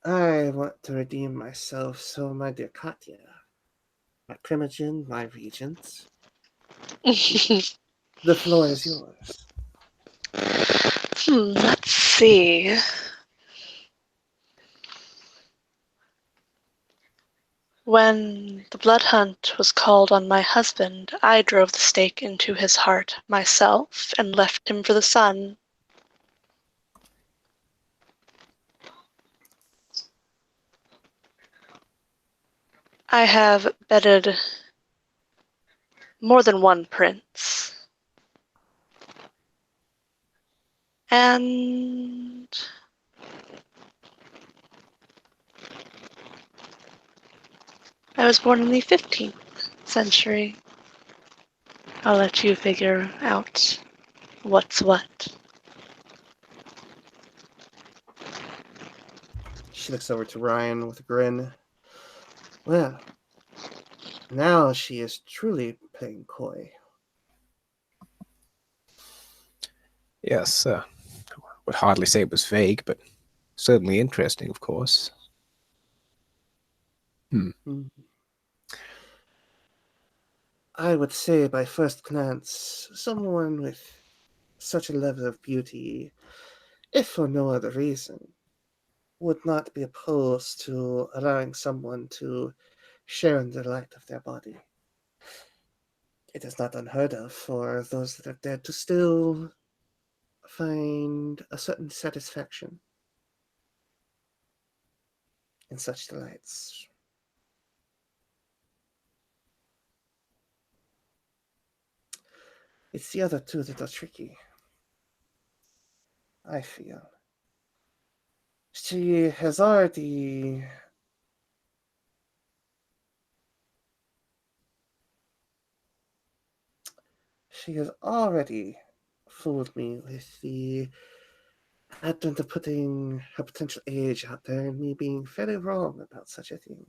I want to redeem myself, so my dear Katya, my primogen, my regent, the floor is yours. Let's see. When the blood hunt was called on my husband, I drove the stake into his heart myself and left him for the sun. I have bedded more than one prince. And I was born in the 15th century. I'll let you figure out what's what. She looks over to Ryan with a grin. Well, now she is truly playing coy. Yes, would hardly say it was vague, but certainly interesting, of course. I would say by first glance, someone with such a level of beauty, if for no other reason, would not be opposed to allowing someone to share in the light of their body. It is not unheard of for those that are dead to still find a certain satisfaction in such delights. It's the other two that are tricky, I feel. She has already fooled me with the advent of putting her potential age out there and me being very wrong about such a thing.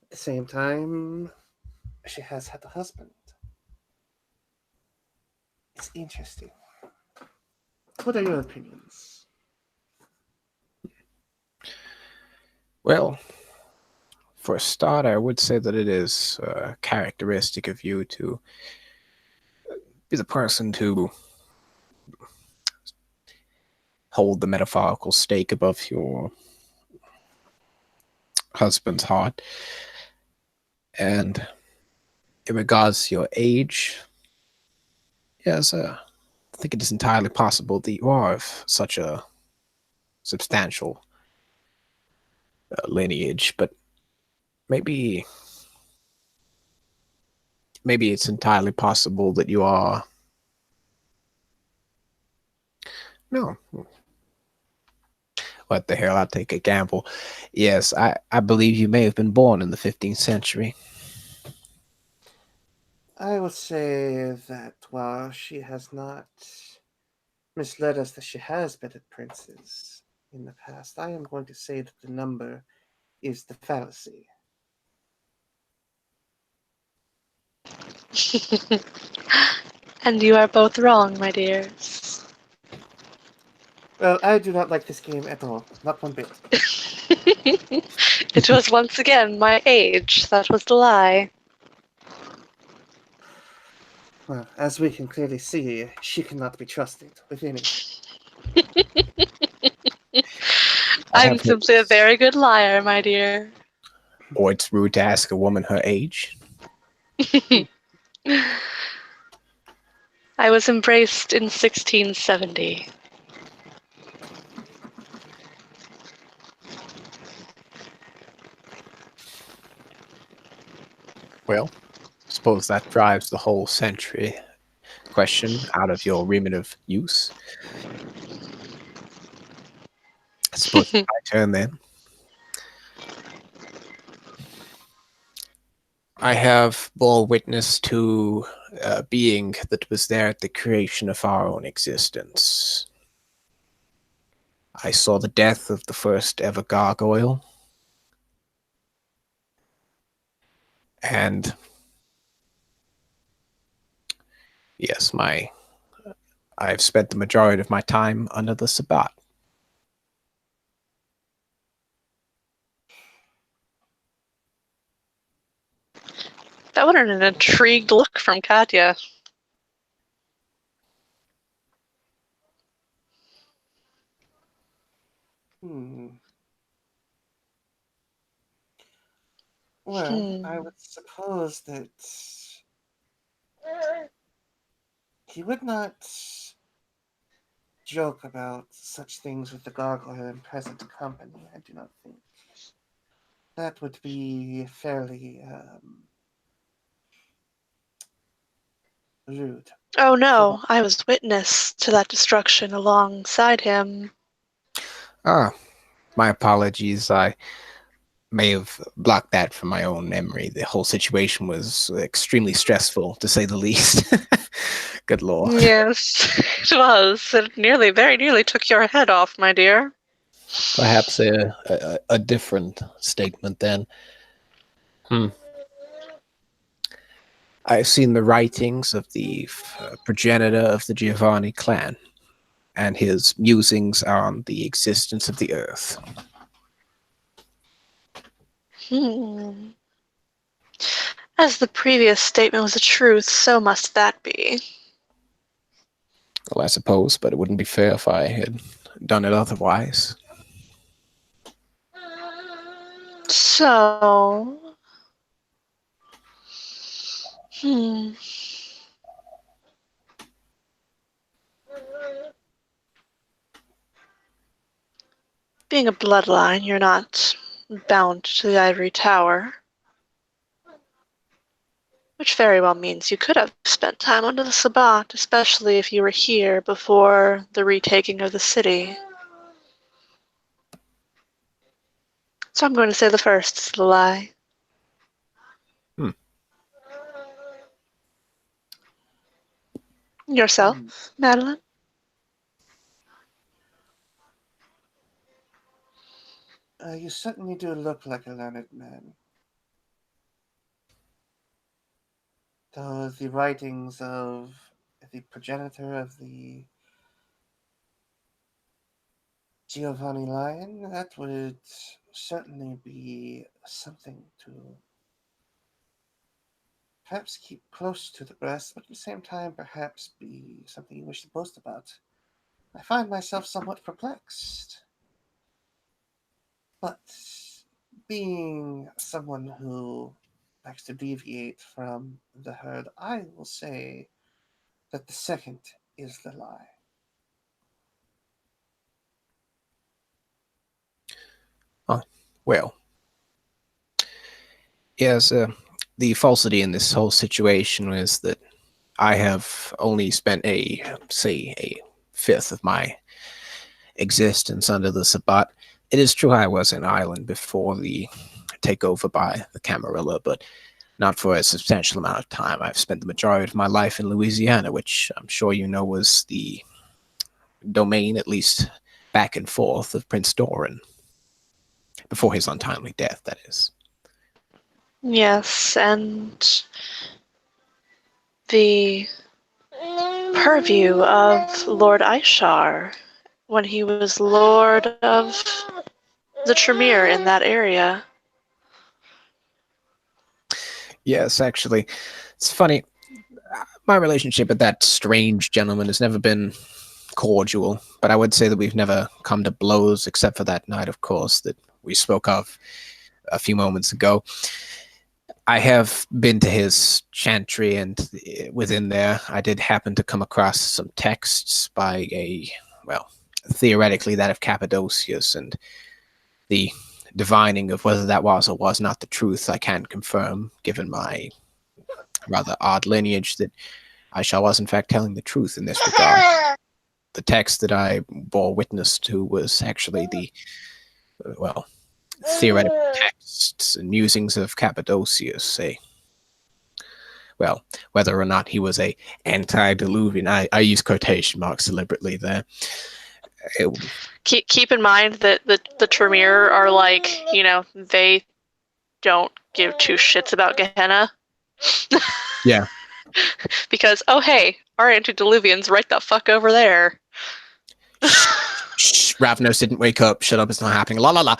At the same time, she has had a husband. It's interesting. What are your opinions? Well, for a start, I would say that it is characteristic of you to be the person to hold the metaphorical stake above your husband's heart. And in regards to your age, yes, I think it is entirely possible that you are of such a substantial lineage, but maybe it's entirely possible that you are. No, what the hell? I'll take a gamble. Yes, I believe you may have been born in the 15th century. I would say that while she has not misled us that she has bedded princes in the past, I am going to say that the number is the fallacy. And you are both wrong, my dears. Well, I do not like this game at all. Not one bit. It was once again my age that was the lie. Well, as we can clearly see, she cannot be trusted with anything. I'm simply a very good liar, my dear. Or it's rude to ask a woman her age. I was embraced in 1670. Well, I suppose that drives the whole century question out of your remit of use. I suppose it's my turn then. I have bore witness to a being that was there at the creation of our own existence. I saw the death of the first ever gargoyle. And yes, I've spent the majority of my time under the Sabbat. That was an intrigued look from Katya. Well, I would suppose that he would not joke about such things with the gargoyle in present company. I do not think that would be fairly rude. Oh no, I was witness to that destruction alongside him. Ah, my apologies. I may have blocked that from my own memory. The whole situation was extremely stressful, to say the least. Good lord. Yes, it was. It very nearly took your head off, my dear. Perhaps a different statement then. I've seen the writings of the progenitor of the Giovanni clan, and his musings on the existence of the earth. As the previous statement was the truth, so must that be. Well, I suppose, but it wouldn't be fair if I had done it otherwise. So... Being a bloodline, you're not bound to the ivory tower. Which very well means you could have spent time under the Sabbat, especially if you were here before the retaking of the city. So I'm going to say the first is the lie. Yourself, Madeline? You certainly do look like a learned man. Though the writings of the progenitor of the Giovanni Lion, that would certainly be something to perhaps keep close to the breast, but at the same time perhaps be something you wish to boast about. I find myself somewhat perplexed. But being someone who likes to deviate from the herd, I will say that the second is the lie. Well, yes, the falsity in this whole situation is that I have only spent a fifth of my existence under the Sabbat. It is true I was an island before the takeover by the Camarilla, but not for a substantial amount of time. I've spent the majority of my life in Louisiana, which I'm sure you know was the domain, at least back and forth, of Prince Doran. Before his untimely death, that is. Yes, and the purview of Lord Ishar when he was Lord of the Tremere in that area. Yes, actually, it's funny. My relationship with that strange gentleman has never been cordial, but I would say that we've never come to blows, except for that night, of course, that we spoke of a few moments ago. I have been to his chantry, and within there, I did happen to come across some texts by theoretically that of Cappadocius, and the divining of whether that was or was not the truth, I can't confirm, given my rather odd lineage, that Aisha was in fact telling the truth in this regard. The text that I bore witness to was actually the, theoretical texts and musings of Cappadocius, whether or not he was a antediluvian, I use quotation marks deliberately there. Keep in mind that the Tremere are like, they don't give two shits about Gehenna. Yeah. Because, oh hey, our antediluvian's right the fuck over there. Shh, Ravnos didn't wake up. Shut up, it's not happening. La la la.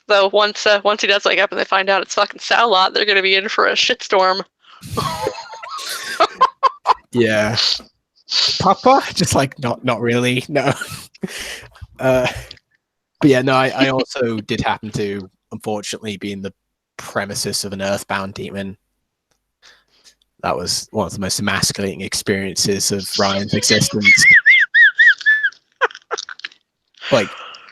Though once he does wake up and they find out it's fucking Salot, they're gonna be in for a shitstorm. Yeah. Papa? Just like not really. No. But yeah, no, I also did happen to unfortunately be in the premises of an earthbound demon. That was one of the most emasculating experiences of Ryan's existence. Like,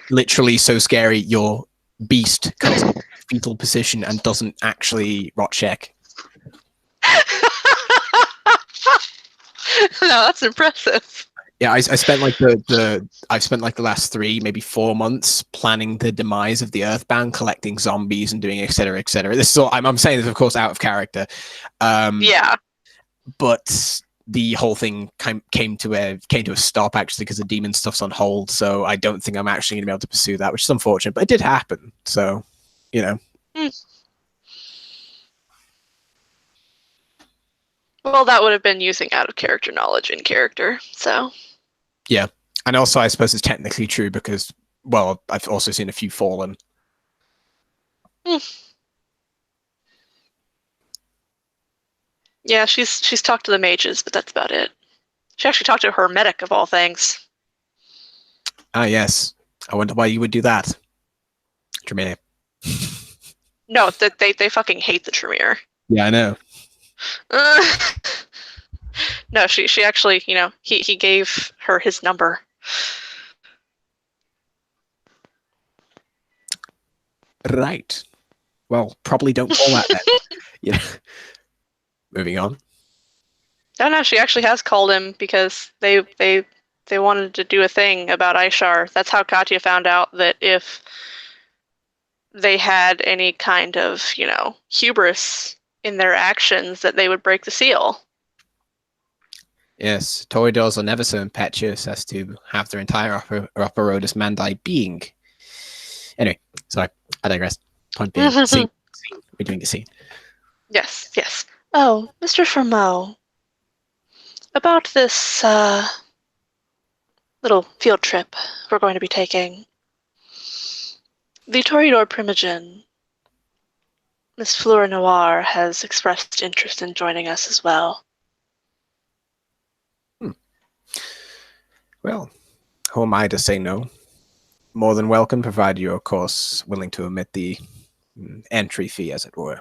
literally so scary, your beast comes in fetal position and doesn't actually rot check. No, that's impressive. Yeah, I spent like I've spent like the last 3, maybe 4 months planning the demise of the Earthbound, collecting zombies and doing et cetera, et cetera. This is all I'm saying this, of course, out of character. Yeah. But the whole thing came to a stop actually because the demon stuff's on hold. So I don't think I'm actually going to be able to pursue that, which is unfortunate. But it did happen. So, you know. Well, that would have been using out of character knowledge in character. So. Yeah, and also I suppose it's technically true because, well, I've also seen a few fallen. Yeah, she's talked to the mages, but that's about it. She actually talked to her medic of all things. Ah, yes. I wonder why you would do that, Tremere. No, they fucking hate the Tremere. Yeah, I know. No, she actually, he gave her his number. Right. Well, probably don't call that then. Yeah. Moving on. No, she actually has called him because they wanted to do a thing about Ishar. That's how Katya found out that if they had any kind of, hubris in their actions, that they would break the seal. Yes, Toreadors are never so impetuous as to have their entire upper Rhodus Mandai being. Anyway, sorry, I digress. Point being, scene. We're doing the scene. Yes. Oh, Mr. Fermo, about this little field trip we're going to be taking. The Toreador Primogen, Miss Fleur Noir, has expressed interest in joining us as well. Well, who am I to say no? More than welcome, provided you're, of course, willing to omit the entry fee, as it were.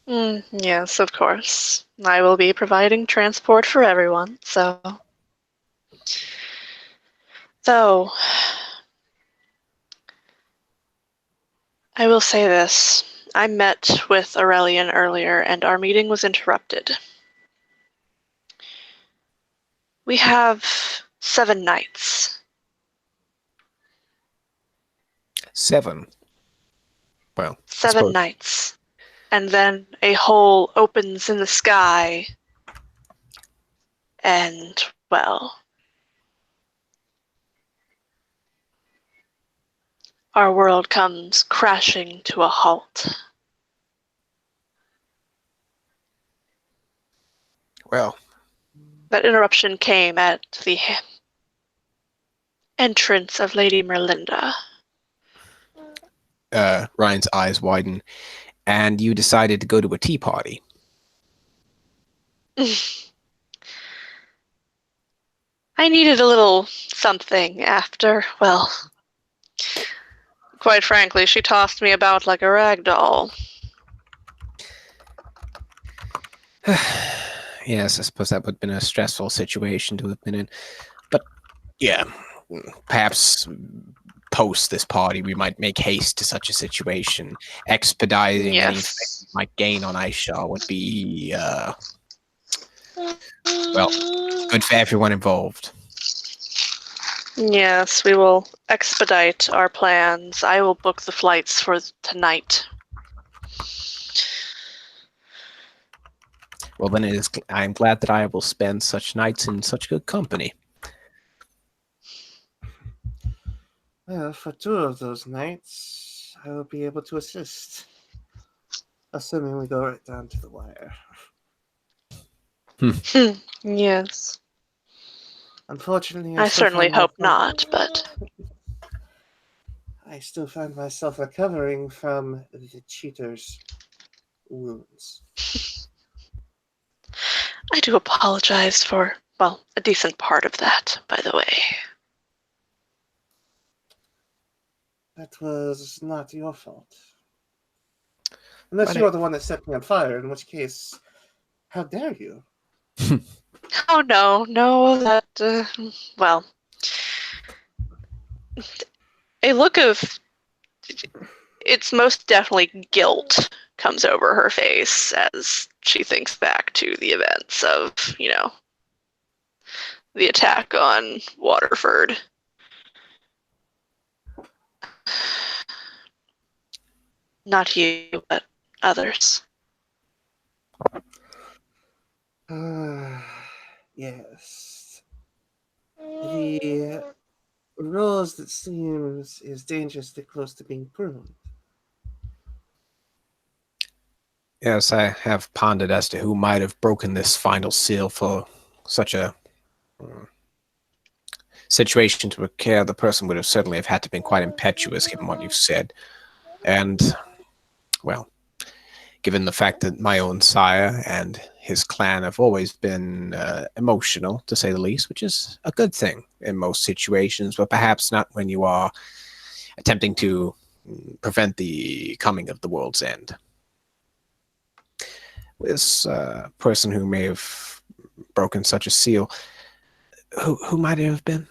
Yes, of course. I will be providing transport for everyone, so... Though, I will say this. I met with Aurelian earlier, and our meeting was interrupted. We have 7 nights. 7. Well, 7 nights. And then a hole opens in the sky. And, well... our world comes crashing to a halt. Well... That interruption came at the entrance of Lady Merlinda. Ryan's eyes widen. And you decided to go to a tea party. I needed a little something after, well... Quite frankly, she tossed me about like a rag doll. Yes, I suppose that would have been a stressful situation to have been in. But, yeah, perhaps post this party, we might make haste to such a situation. Expediting any effect we might gain on Aisha would be, well, good for everyone involved. Yes, we will expedite our plans. I will book the flights for tonight. Well, then I'm glad that I will spend such nights in such good company. Well, for 2 of those nights, I will be able to assist. Assuming we go right down to the wire. Yes. Unfortunately, I still certainly find my hope focus- not, but... I still find myself recovering from the cheater's wounds. I do apologize for, well, a decent part of that, by the way. That was not your fault. Unless But you are the one that set me on fire, in which case, how dare you? Oh, no, that, well, a look of, it's most definitely guilt comes over her face as she thinks back to the events of, the attack on Waterford. Not you, but others. Yes. The rose that seems is dangerously close to being pruned. Yes, I have pondered as to who might have broken this final seal for such a situation to occur. The person would have certainly have had to been quite impetuous, given what you've said. And, well, given the fact that my own sire and his clan have always been emotional, to say the least, which is a good thing in most situations, but perhaps not when you are attempting to prevent the coming of the world's end. This person who may have broken such a seal, who might it have been?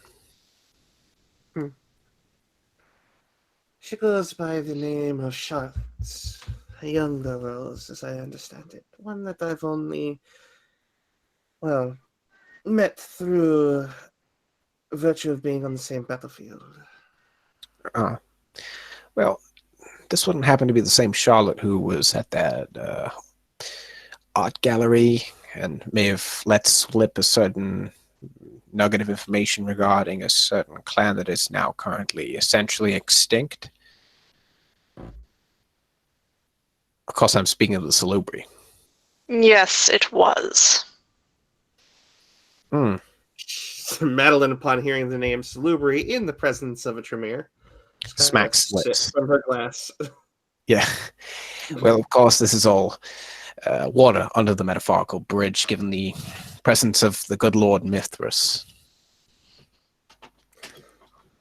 She goes by the name of Charlotte, a younger rose, as I understand it. One that I've only, well, met through virtue of being on the same battlefield. Well, this wouldn't happen to be the same Charlotte who was at that art gallery and may have let slip a certain nugget of information regarding a certain clan that is now currently essentially extinct. Of course, I'm speaking of the Salubri. Yes, it was. Madeline, upon hearing the name Salubri in the presence of a Tremere, Smacks lips. from her glass. Yeah. Well, of course, this is all water under the metaphorical bridge, given the presence of the good Lord Mithras.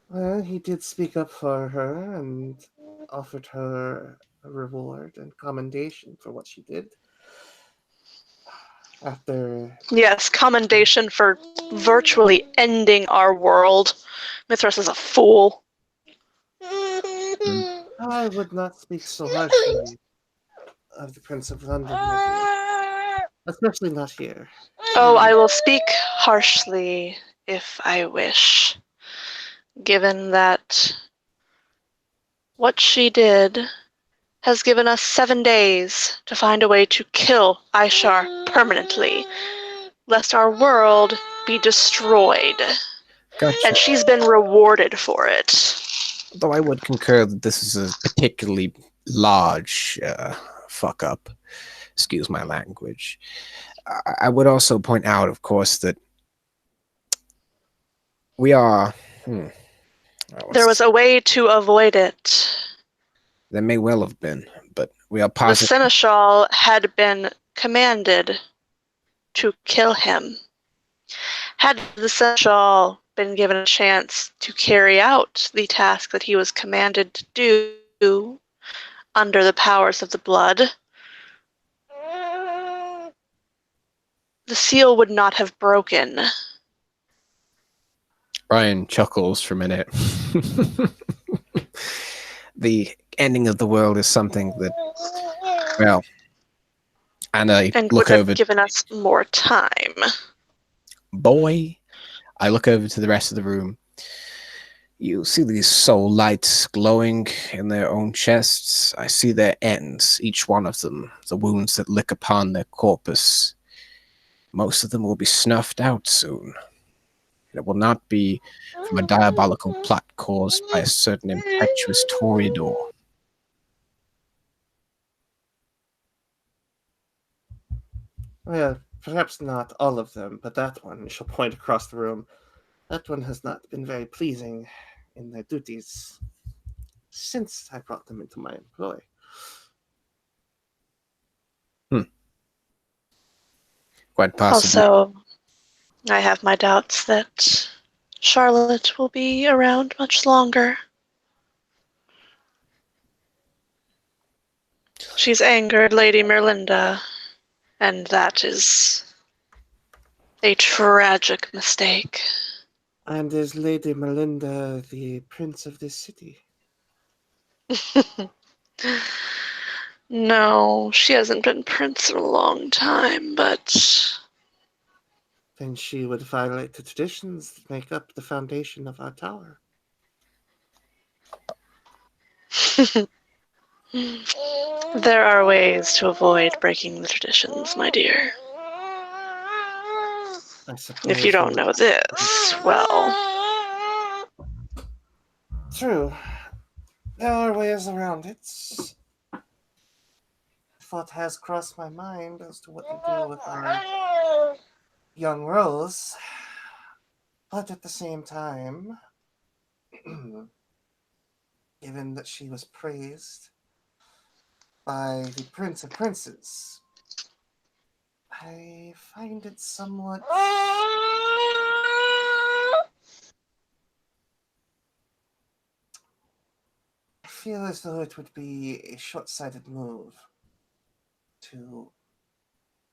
Well, he did speak up for her and offered her a reward and commendation for what she did. After Yes, commendation for virtually ending our world. Mithras is a fool. I would not speak so harshly of the Prince of London, my dear. Especially not here. Oh, I will speak harshly if I wish, given that what she did has given us 7 days to find a way to kill Aishar permanently, lest our world be destroyed. Gotcha. And she's been rewarded for it. Though I would concur that this is a particularly large fuck up. Excuse my language. I would also point out, of course, that we are... There was a way to avoid it. There may well have been, but we are The positive. Seneschal had been commanded to kill him. Had the Seneschal been given a chance to carry out the task that he was commanded to do under the powers of the blood, the seal would not have broken. Ryan chuckles for a minute. The ending of the world is something that, well, and I And look would over. have given us more time. Boy, I look over to the rest of the room. You see these soul lights glowing in their own chests. I see their ends, each one of them, the wounds that lick upon their corpus. Most of them will be snuffed out soon. It will not be from a diabolical plot caused by a certain impetuous Toreador. Well, perhaps not all of them, but that one, she'll point across the room, that one has not been very pleasing in their duties. since I brought them into my employ. Quite possibly. Also, I have my doubts that Charlotte will be around much longer. She's angered Lady Merlinda, and that is a tragic mistake. And is Lady Melinda the prince of this city? No, she hasn't been prince in a long time, but Then she would violate the traditions that make up the foundation of our tower. there are ways to avoid breaking the traditions, my dear. I suppose. If you don't know this, well, True. There are ways around it. Thought has crossed my mind as to what to do with our young Rose. But at the same time, given that she was praised by the Prince of Princes, I find it somewhat... I feel as though it would be a short-sighted move to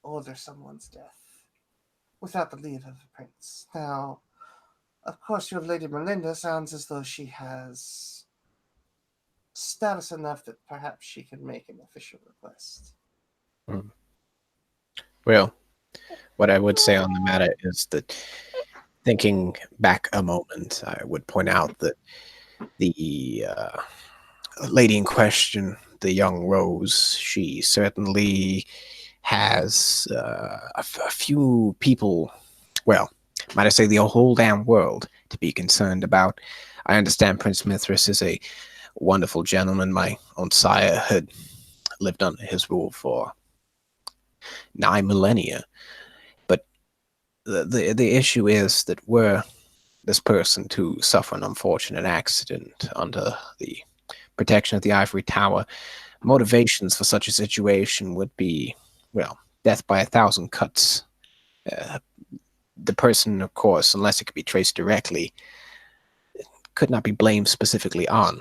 order someone's death without the leave of the prince. Now, of course, your Lady Melinda sounds as though she has status enough that perhaps she can make an official request. Well, what I would say on the matter is that, thinking back a moment, I would point out that the lady in question, the young Rose, she certainly has a few people, well, might I say the whole damn world, to be concerned about. I understand Prince Mithras is a wonderful gentleman. My own sire had lived under his rule for 9 millennia. But the issue is that were this person to suffer an unfortunate accident under the protection of the Ivory Tower, motivations for such a situation would be, well, death by 1,000 cuts. The person, of course, unless it could be traced directly, could not be blamed specifically on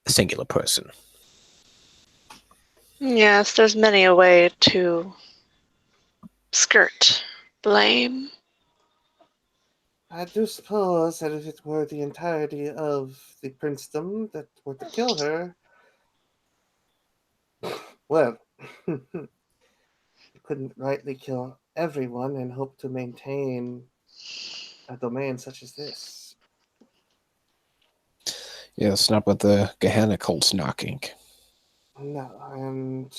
a singular person. yes, there's many a way to skirt blame. I do suppose that if it were the entirety of the princedom that were to kill her, well, you couldn't rightly kill everyone and hope to maintain a domain such as this. Yeah, it's not what the Gehenna cult's knocking. No, and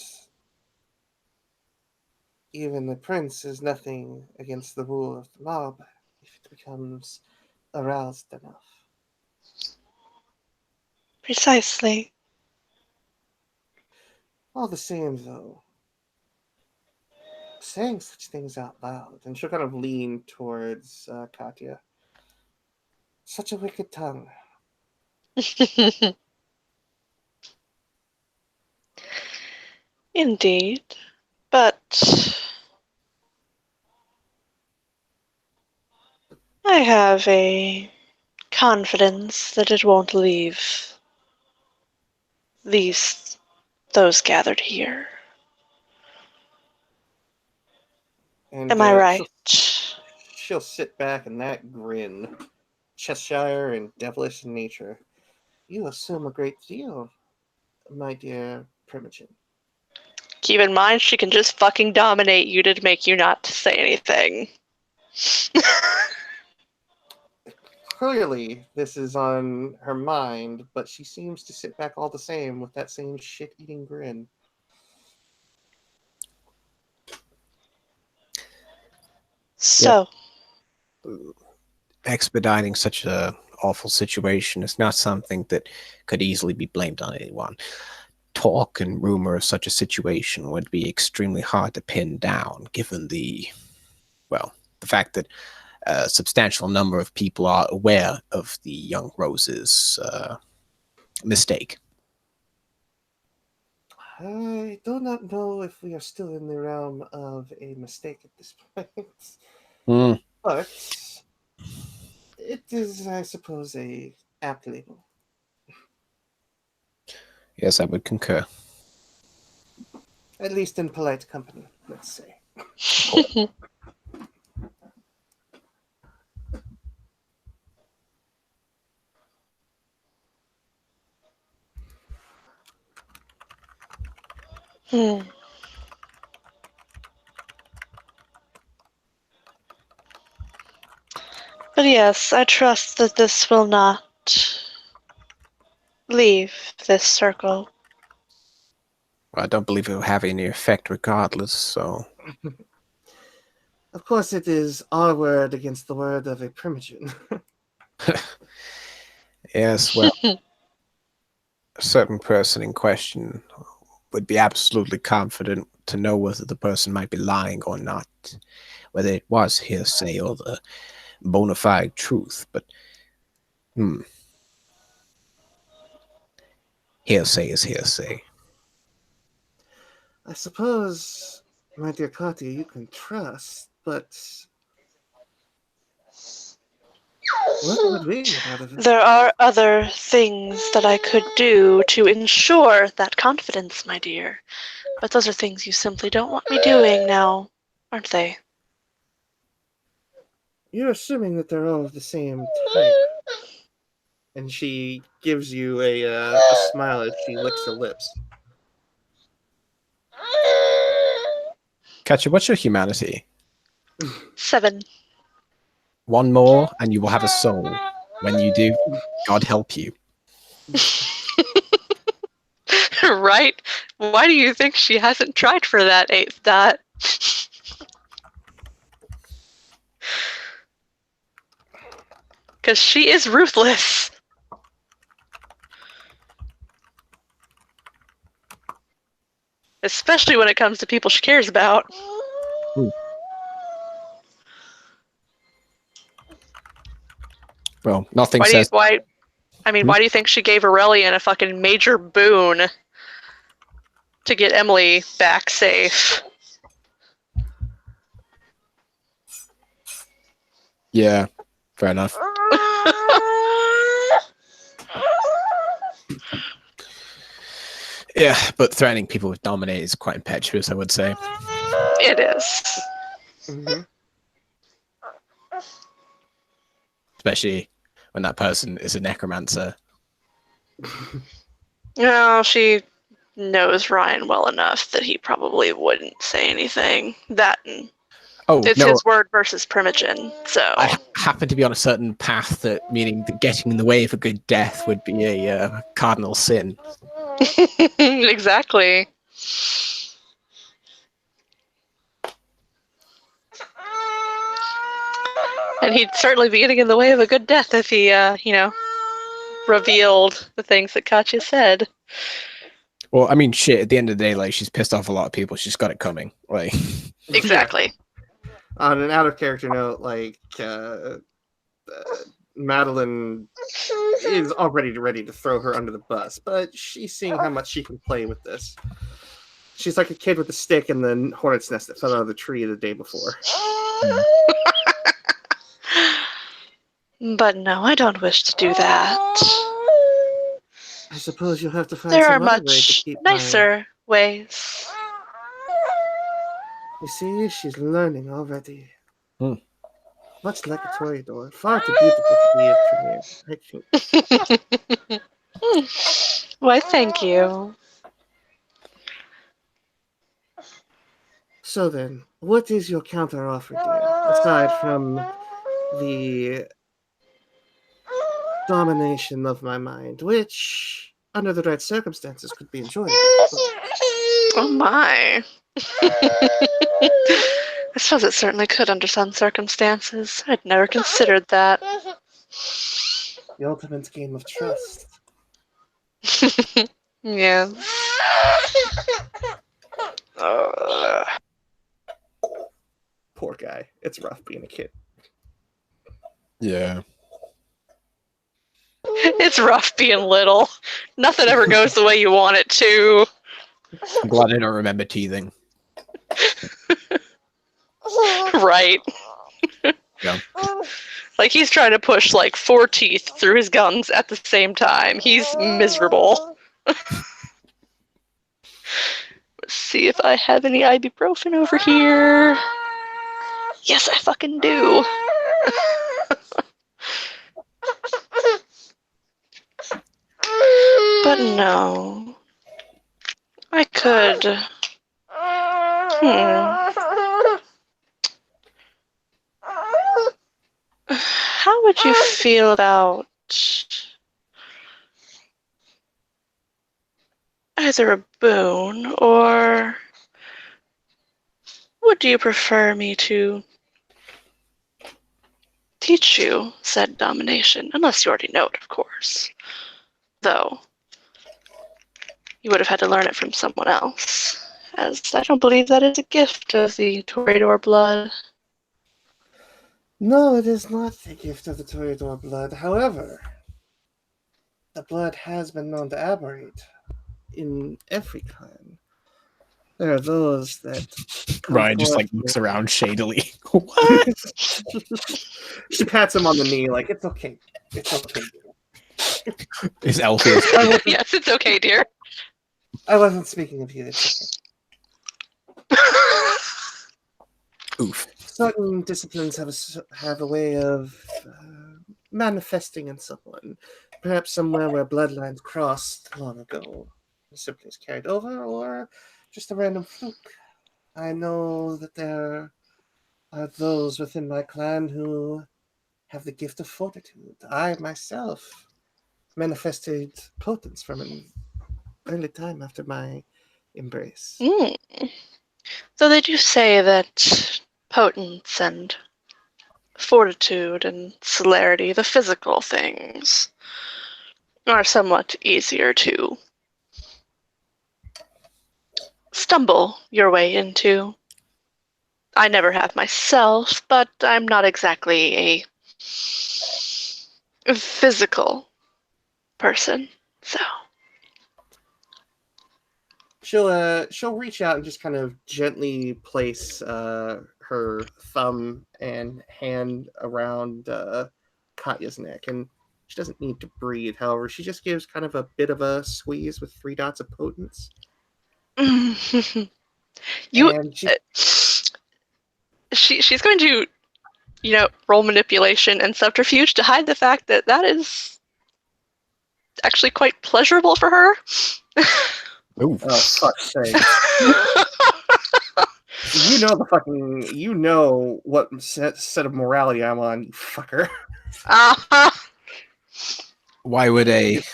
even the prince is nothing against the rule of the mob if it becomes aroused enough. Precisely. All the same, though, saying such things out loud, and she'll kind of lean towards Katya. Such a wicked tongue. Indeed. But I have a confidence that it won't leave those gathered here. And Am I right? she'll sit back and that grin, Cheshire and devilish in nature. You assume a great deal, my dear Primogen. Keep in mind, she can just fucking dominate you to make you not to say anything. Clearly, this is on her mind, but she seems to sit back all the same with that same shit-eating grin. So, Expediting such a awful situation is not something that could easily be blamed on anyone. Talk and rumor of such a situation would be extremely hard to pin down, given the fact that a substantial number of people are aware of the young Rose's mistake. I do not know if we are still in the realm of a mistake at this point, but it is, I suppose, a apt label. Yes, I would concur. At least in polite company, let's say. Hmm. But yes, I trust that this will not leave this circle. I don't believe it will have any effect regardless, so... Of course, it is our word against the word of a primogen. Yes, well, a certain person in question would be absolutely confident to know whether the person might be lying or not, whether it was hearsay or the bona fide truth, but hearsay is hearsay. I suppose, my dear Kati, you can trust, but what would we get out of it? There are other things that I could do to ensure that confidence, my dear. But those are things you simply don't want me doing now, aren't they? You're assuming that they're all of the same type. And she gives you a smile as she licks her lips. Katja, what's your humanity? 7. One more, and you will have a soul. When you do, God help you. Right? Why do you think she hasn't tried for that 8th dot? Because she is ruthless. Especially when it comes to people she cares about. Well, nothing Why says... why do you think she gave Aurelian a fucking major boon to get Emily back safe? Yeah, fair enough. Yeah, but threatening people with dominate is quite impetuous, I would say. It is. Mm-hmm. Especially when that person is a necromancer. No, she knows Ryan well enough that he probably wouldn't say anything. That and Oh, it's no, his word versus primogen, so... I happen to be on a certain path that, meaning that getting in the way of a good death would be a cardinal sin. Exactly. And he'd certainly be getting in the way of a good death if he, revealed the things that Katya said. Well, I mean, shit, at the end of the day, like, she's pissed off a lot of people. She's got it coming. Like, Exactly. Yeah. On an out of character note, like, Madeline is already ready to throw her under the bus, but she's seeing how much she can play with this. She's like a kid with a stick in the hornet's nest that fell out of the tree the day before. But no, I don't wish to do that. I suppose you'll have to find There are some other way to much keep my... nicer ways. You see, she's learning already. Hmm. Much like a Toreador, far too beautiful to be a premier. Why, thank you. So then, what is your counter offer, dear? Aside from the domination of my mind, which, under the right circumstances, could be enjoyable. Oh my. I suppose it certainly could under some circumstances. I'd never considered that. The ultimate game of trust. Yeah. Poor guy. It's rough being a kid. Yeah. It's rough being little. Nothing ever goes the way you want it to. I'm glad I don't remember teething. Right. Yeah. Like, he's trying to push, like, 4 teeth through his gums at the same time. He's miserable. Let's see if I have any ibuprofen over here. Yes, I fucking do. But no. I could. How would you feel about either a boon, or would you prefer me to teach you said domination? Unless you already know it, of course. Though, you would have had to learn it from someone else, as I don't believe that is a gift of the Toreador blood. No, it is not the gift of the Toreador blood. However, the blood has been known to aberrate in every clan. There are those that Ryan just like looks around shadily. What? She pats him on the knee, like, it's okay. It's okay. Is Elfie? Yes, it's okay, dear. I wasn't speaking of you. It's okay. Oof. Certain disciplines have a way of manifesting in someone. Perhaps somewhere where bloodlines crossed long ago. Simply is carried over, or just a random fluke. I know that there are those within my clan who have the gift of fortitude. I myself manifested potence from an early time after my embrace. So they do say that potence and fortitude and celerity, the physical things, are somewhat easier to stumble your way into. I never have myself, but I'm not exactly a physical person, so. She'll reach out and just kind of gently place her thumb and hand around Katya's neck, and she doesn't need to breathe. However, she just gives kind of a bit of a squeeze with 3 dots of potence. You, and she's going to, roll manipulation and subterfuge to hide the fact that that is actually quite pleasurable for her. Ooh. Oh, fuck's sake. You know what set of morality I'm on, you fucker. Uh-huh. Why would a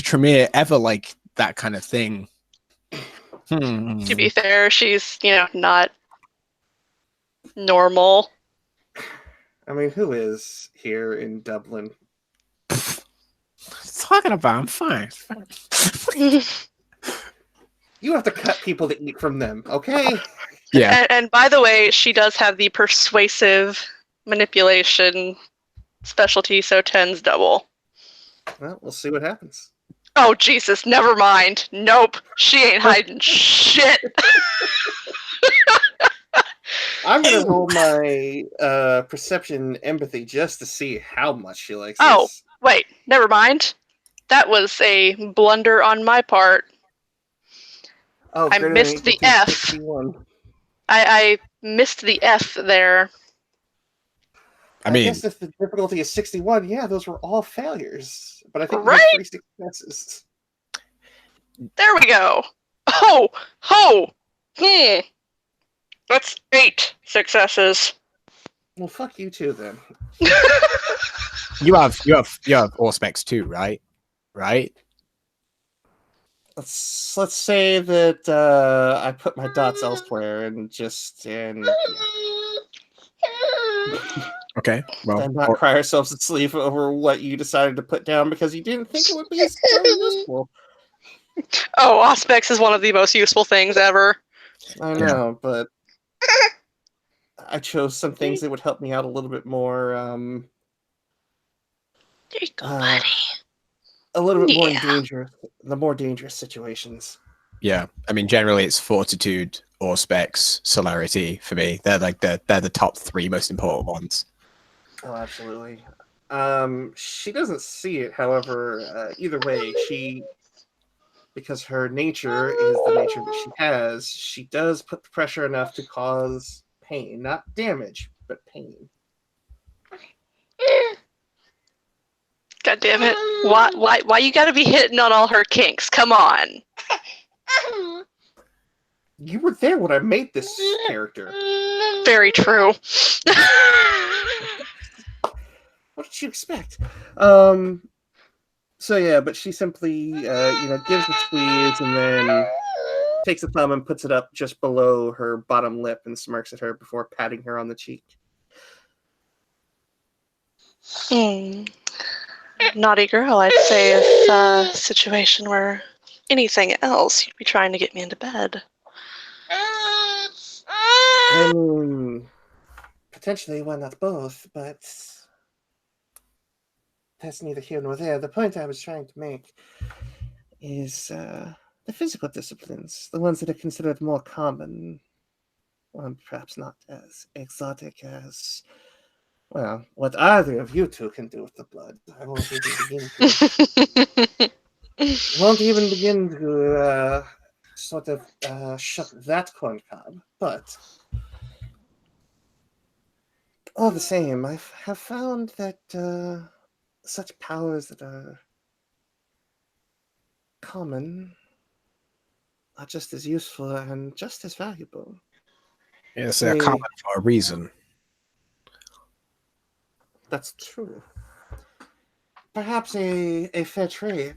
Tremere ever like that kind of thing? To be fair, she's, not normal. I mean, who is here in Dublin? Talking about, I'm fine. You have to cut people to eat from them, okay? Yeah. And by the way, she does have the persuasive manipulation specialty, so 10's double. Well, we'll see what happens. Oh, Jesus, never mind. Nope, she ain't hiding shit. I'm gonna roll my perception empathy just to see how much she likes Oh, this. wait, never mind. That was a blunder on my part. Oh, I missed the F. 61. I missed the F there. I guess if the difficulty is 61, yeah, those were all failures. But I think you have 3 successes. There we go. Ho! That's 8 successes. Well, fuck you too, then. You have Auspex too, right? Right? Let's say that I put my dots elsewhere and yeah. Okay. Well, and not cry ourselves to sleep over what you decided to put down because you didn't think it would be so useful. Oh, Auspex is one of the most useful things ever. I know, but I chose some things that would help me out a little bit more. There you go, Uh, buddy. a little bit more in Yeah. the more dangerous situations. Yeah, I mean, generally it's fortitude, specs, celerity for me. They're the top three most important ones. Oh, absolutely. She doesn't see it, however, either way, because her nature is the nature that she has, she does put the pressure enough to cause pain, not damage, but pain. God damn it! Why you gotta be hitting on all her kinks? Come on. You were there when I made this character. Very true. What did you expect? So yeah, but she simply, gives a squeeze and then takes a thumb and puts it up just below her bottom lip and smirks at her before patting her on the cheek. Naughty girl, I'd say if situation were anything else, you'd be trying to get me into bed. I mean, potentially why not both, but that's neither here nor there. The point I was trying to make is the physical disciplines, the ones that are considered more common, well, perhaps not as exotic as, well, what either of you two can do with the blood. I won't even begin to sort of shuck that corn cob, but all the same, I have found that such powers that are common are just as useful and just as valuable. Yes, they're common for a reason. That's true. Perhaps a fair trade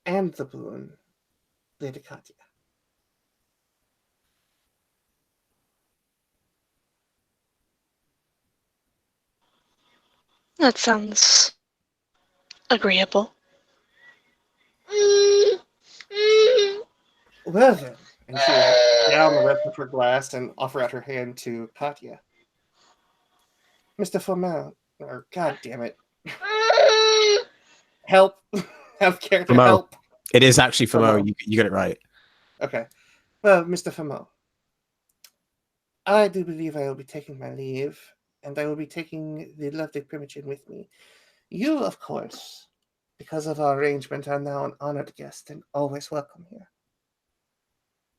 and the boon, Lady Katya. That sounds agreeable. Well then, and she will down the rest of her glass and offer out her hand to Katya. Mr. Fomel, or god damn it. Help. Have character Famo. help. It is actually Famo. Famo. You got it right. Okay. Well, Mr. Famo, I do believe I will be taking my leave, and I will be taking the lovely Primogen with me. You, of course, because of our arrangement, are now an honored guest and always welcome here.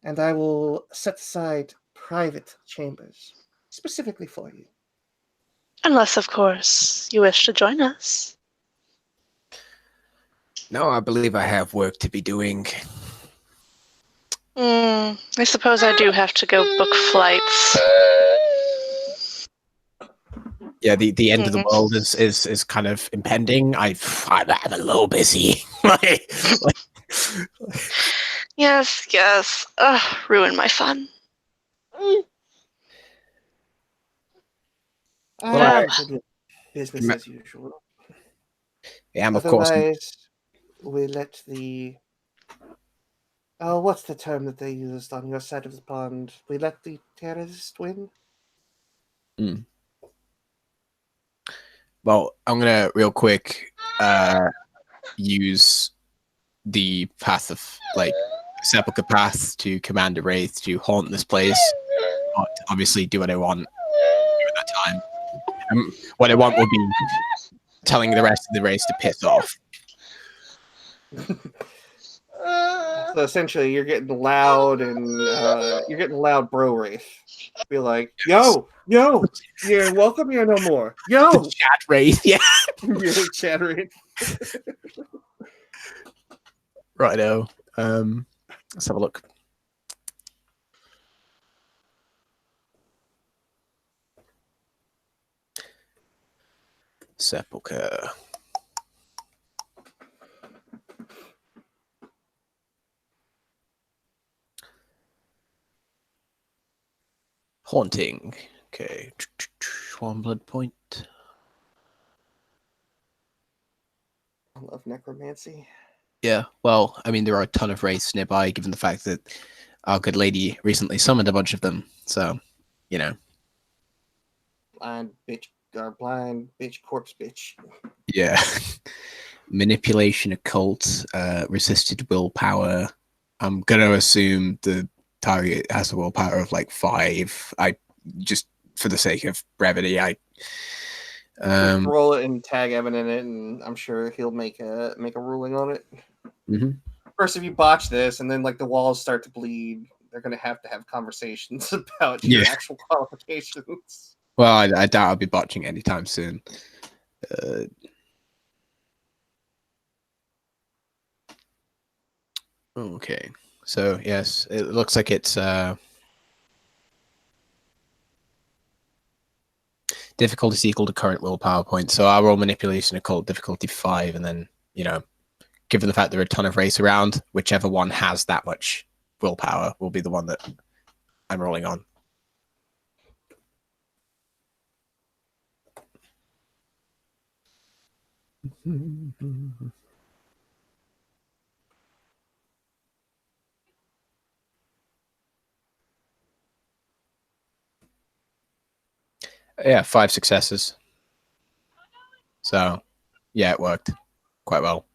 And I will set aside private chambers specifically for you. Unless, of course, you wish to join us. No, I believe I have work to be doing. I suppose I do have to go book flights. Yeah, the end of the world is kind of impending. I'm a little busy. Yes. Ruin my fun. Business as usual. Yeah, of course. Otherwise, we let the... Oh, what's the term that they used on your side of the pond? We let the terrorist win? Well, I'm gonna real quick use the path of sepulchre path to command a wraith to haunt this place. But obviously, do what I want during that time. What I want will be telling the rest of the race to piss off. So essentially, you're getting loud bro wraith. Be like, yo, you're welcome here no more. Yo, chat wraith, yeah. You're chat wraith. Righto. Let's have a look. Sepulchre. Haunting. Okay. 1 blood point. I love necromancy. Yeah, well, I mean, there are a ton of wraiths nearby, given the fact that our good lady recently summoned a bunch of them. So, you know. Blind bitch, corpse bitch. Yeah. Manipulation, occult, resisted willpower. I'm gonna assume the target has a willpower of like 5. I just for the sake of brevity, I Just roll it and tag Evan in it, and I'm sure he'll make a ruling on it. Mhm. First, if you botch this, and then like the walls start to bleed, they're gonna have conversations about your actual qualifications. Well, I doubt I'll be botching anytime soon. Okay, so yes, it looks like it's difficulty is equal to current willpower point. So I'll roll manipulation occult difficulty 5, and then given the fact there are a ton of race around, whichever one has that much willpower will be the one that I'm rolling on. Yeah, 5 successes. So, yeah, it worked quite well.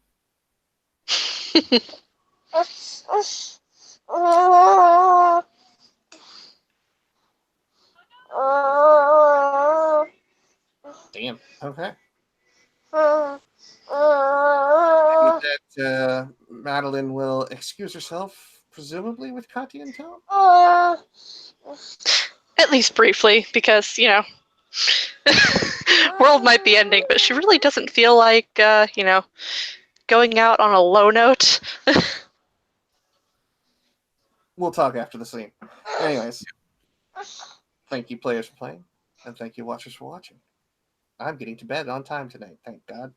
Damn. Okay. With that, Madeline will excuse herself, presumably with Katya and Tom. At least briefly, because, world might be ending, but she really doesn't feel like, going out on a low note. We'll talk after the scene. Anyways, thank you, players, for playing, and thank you, watchers, for watching. I'm getting to bed on time tonight, thank God.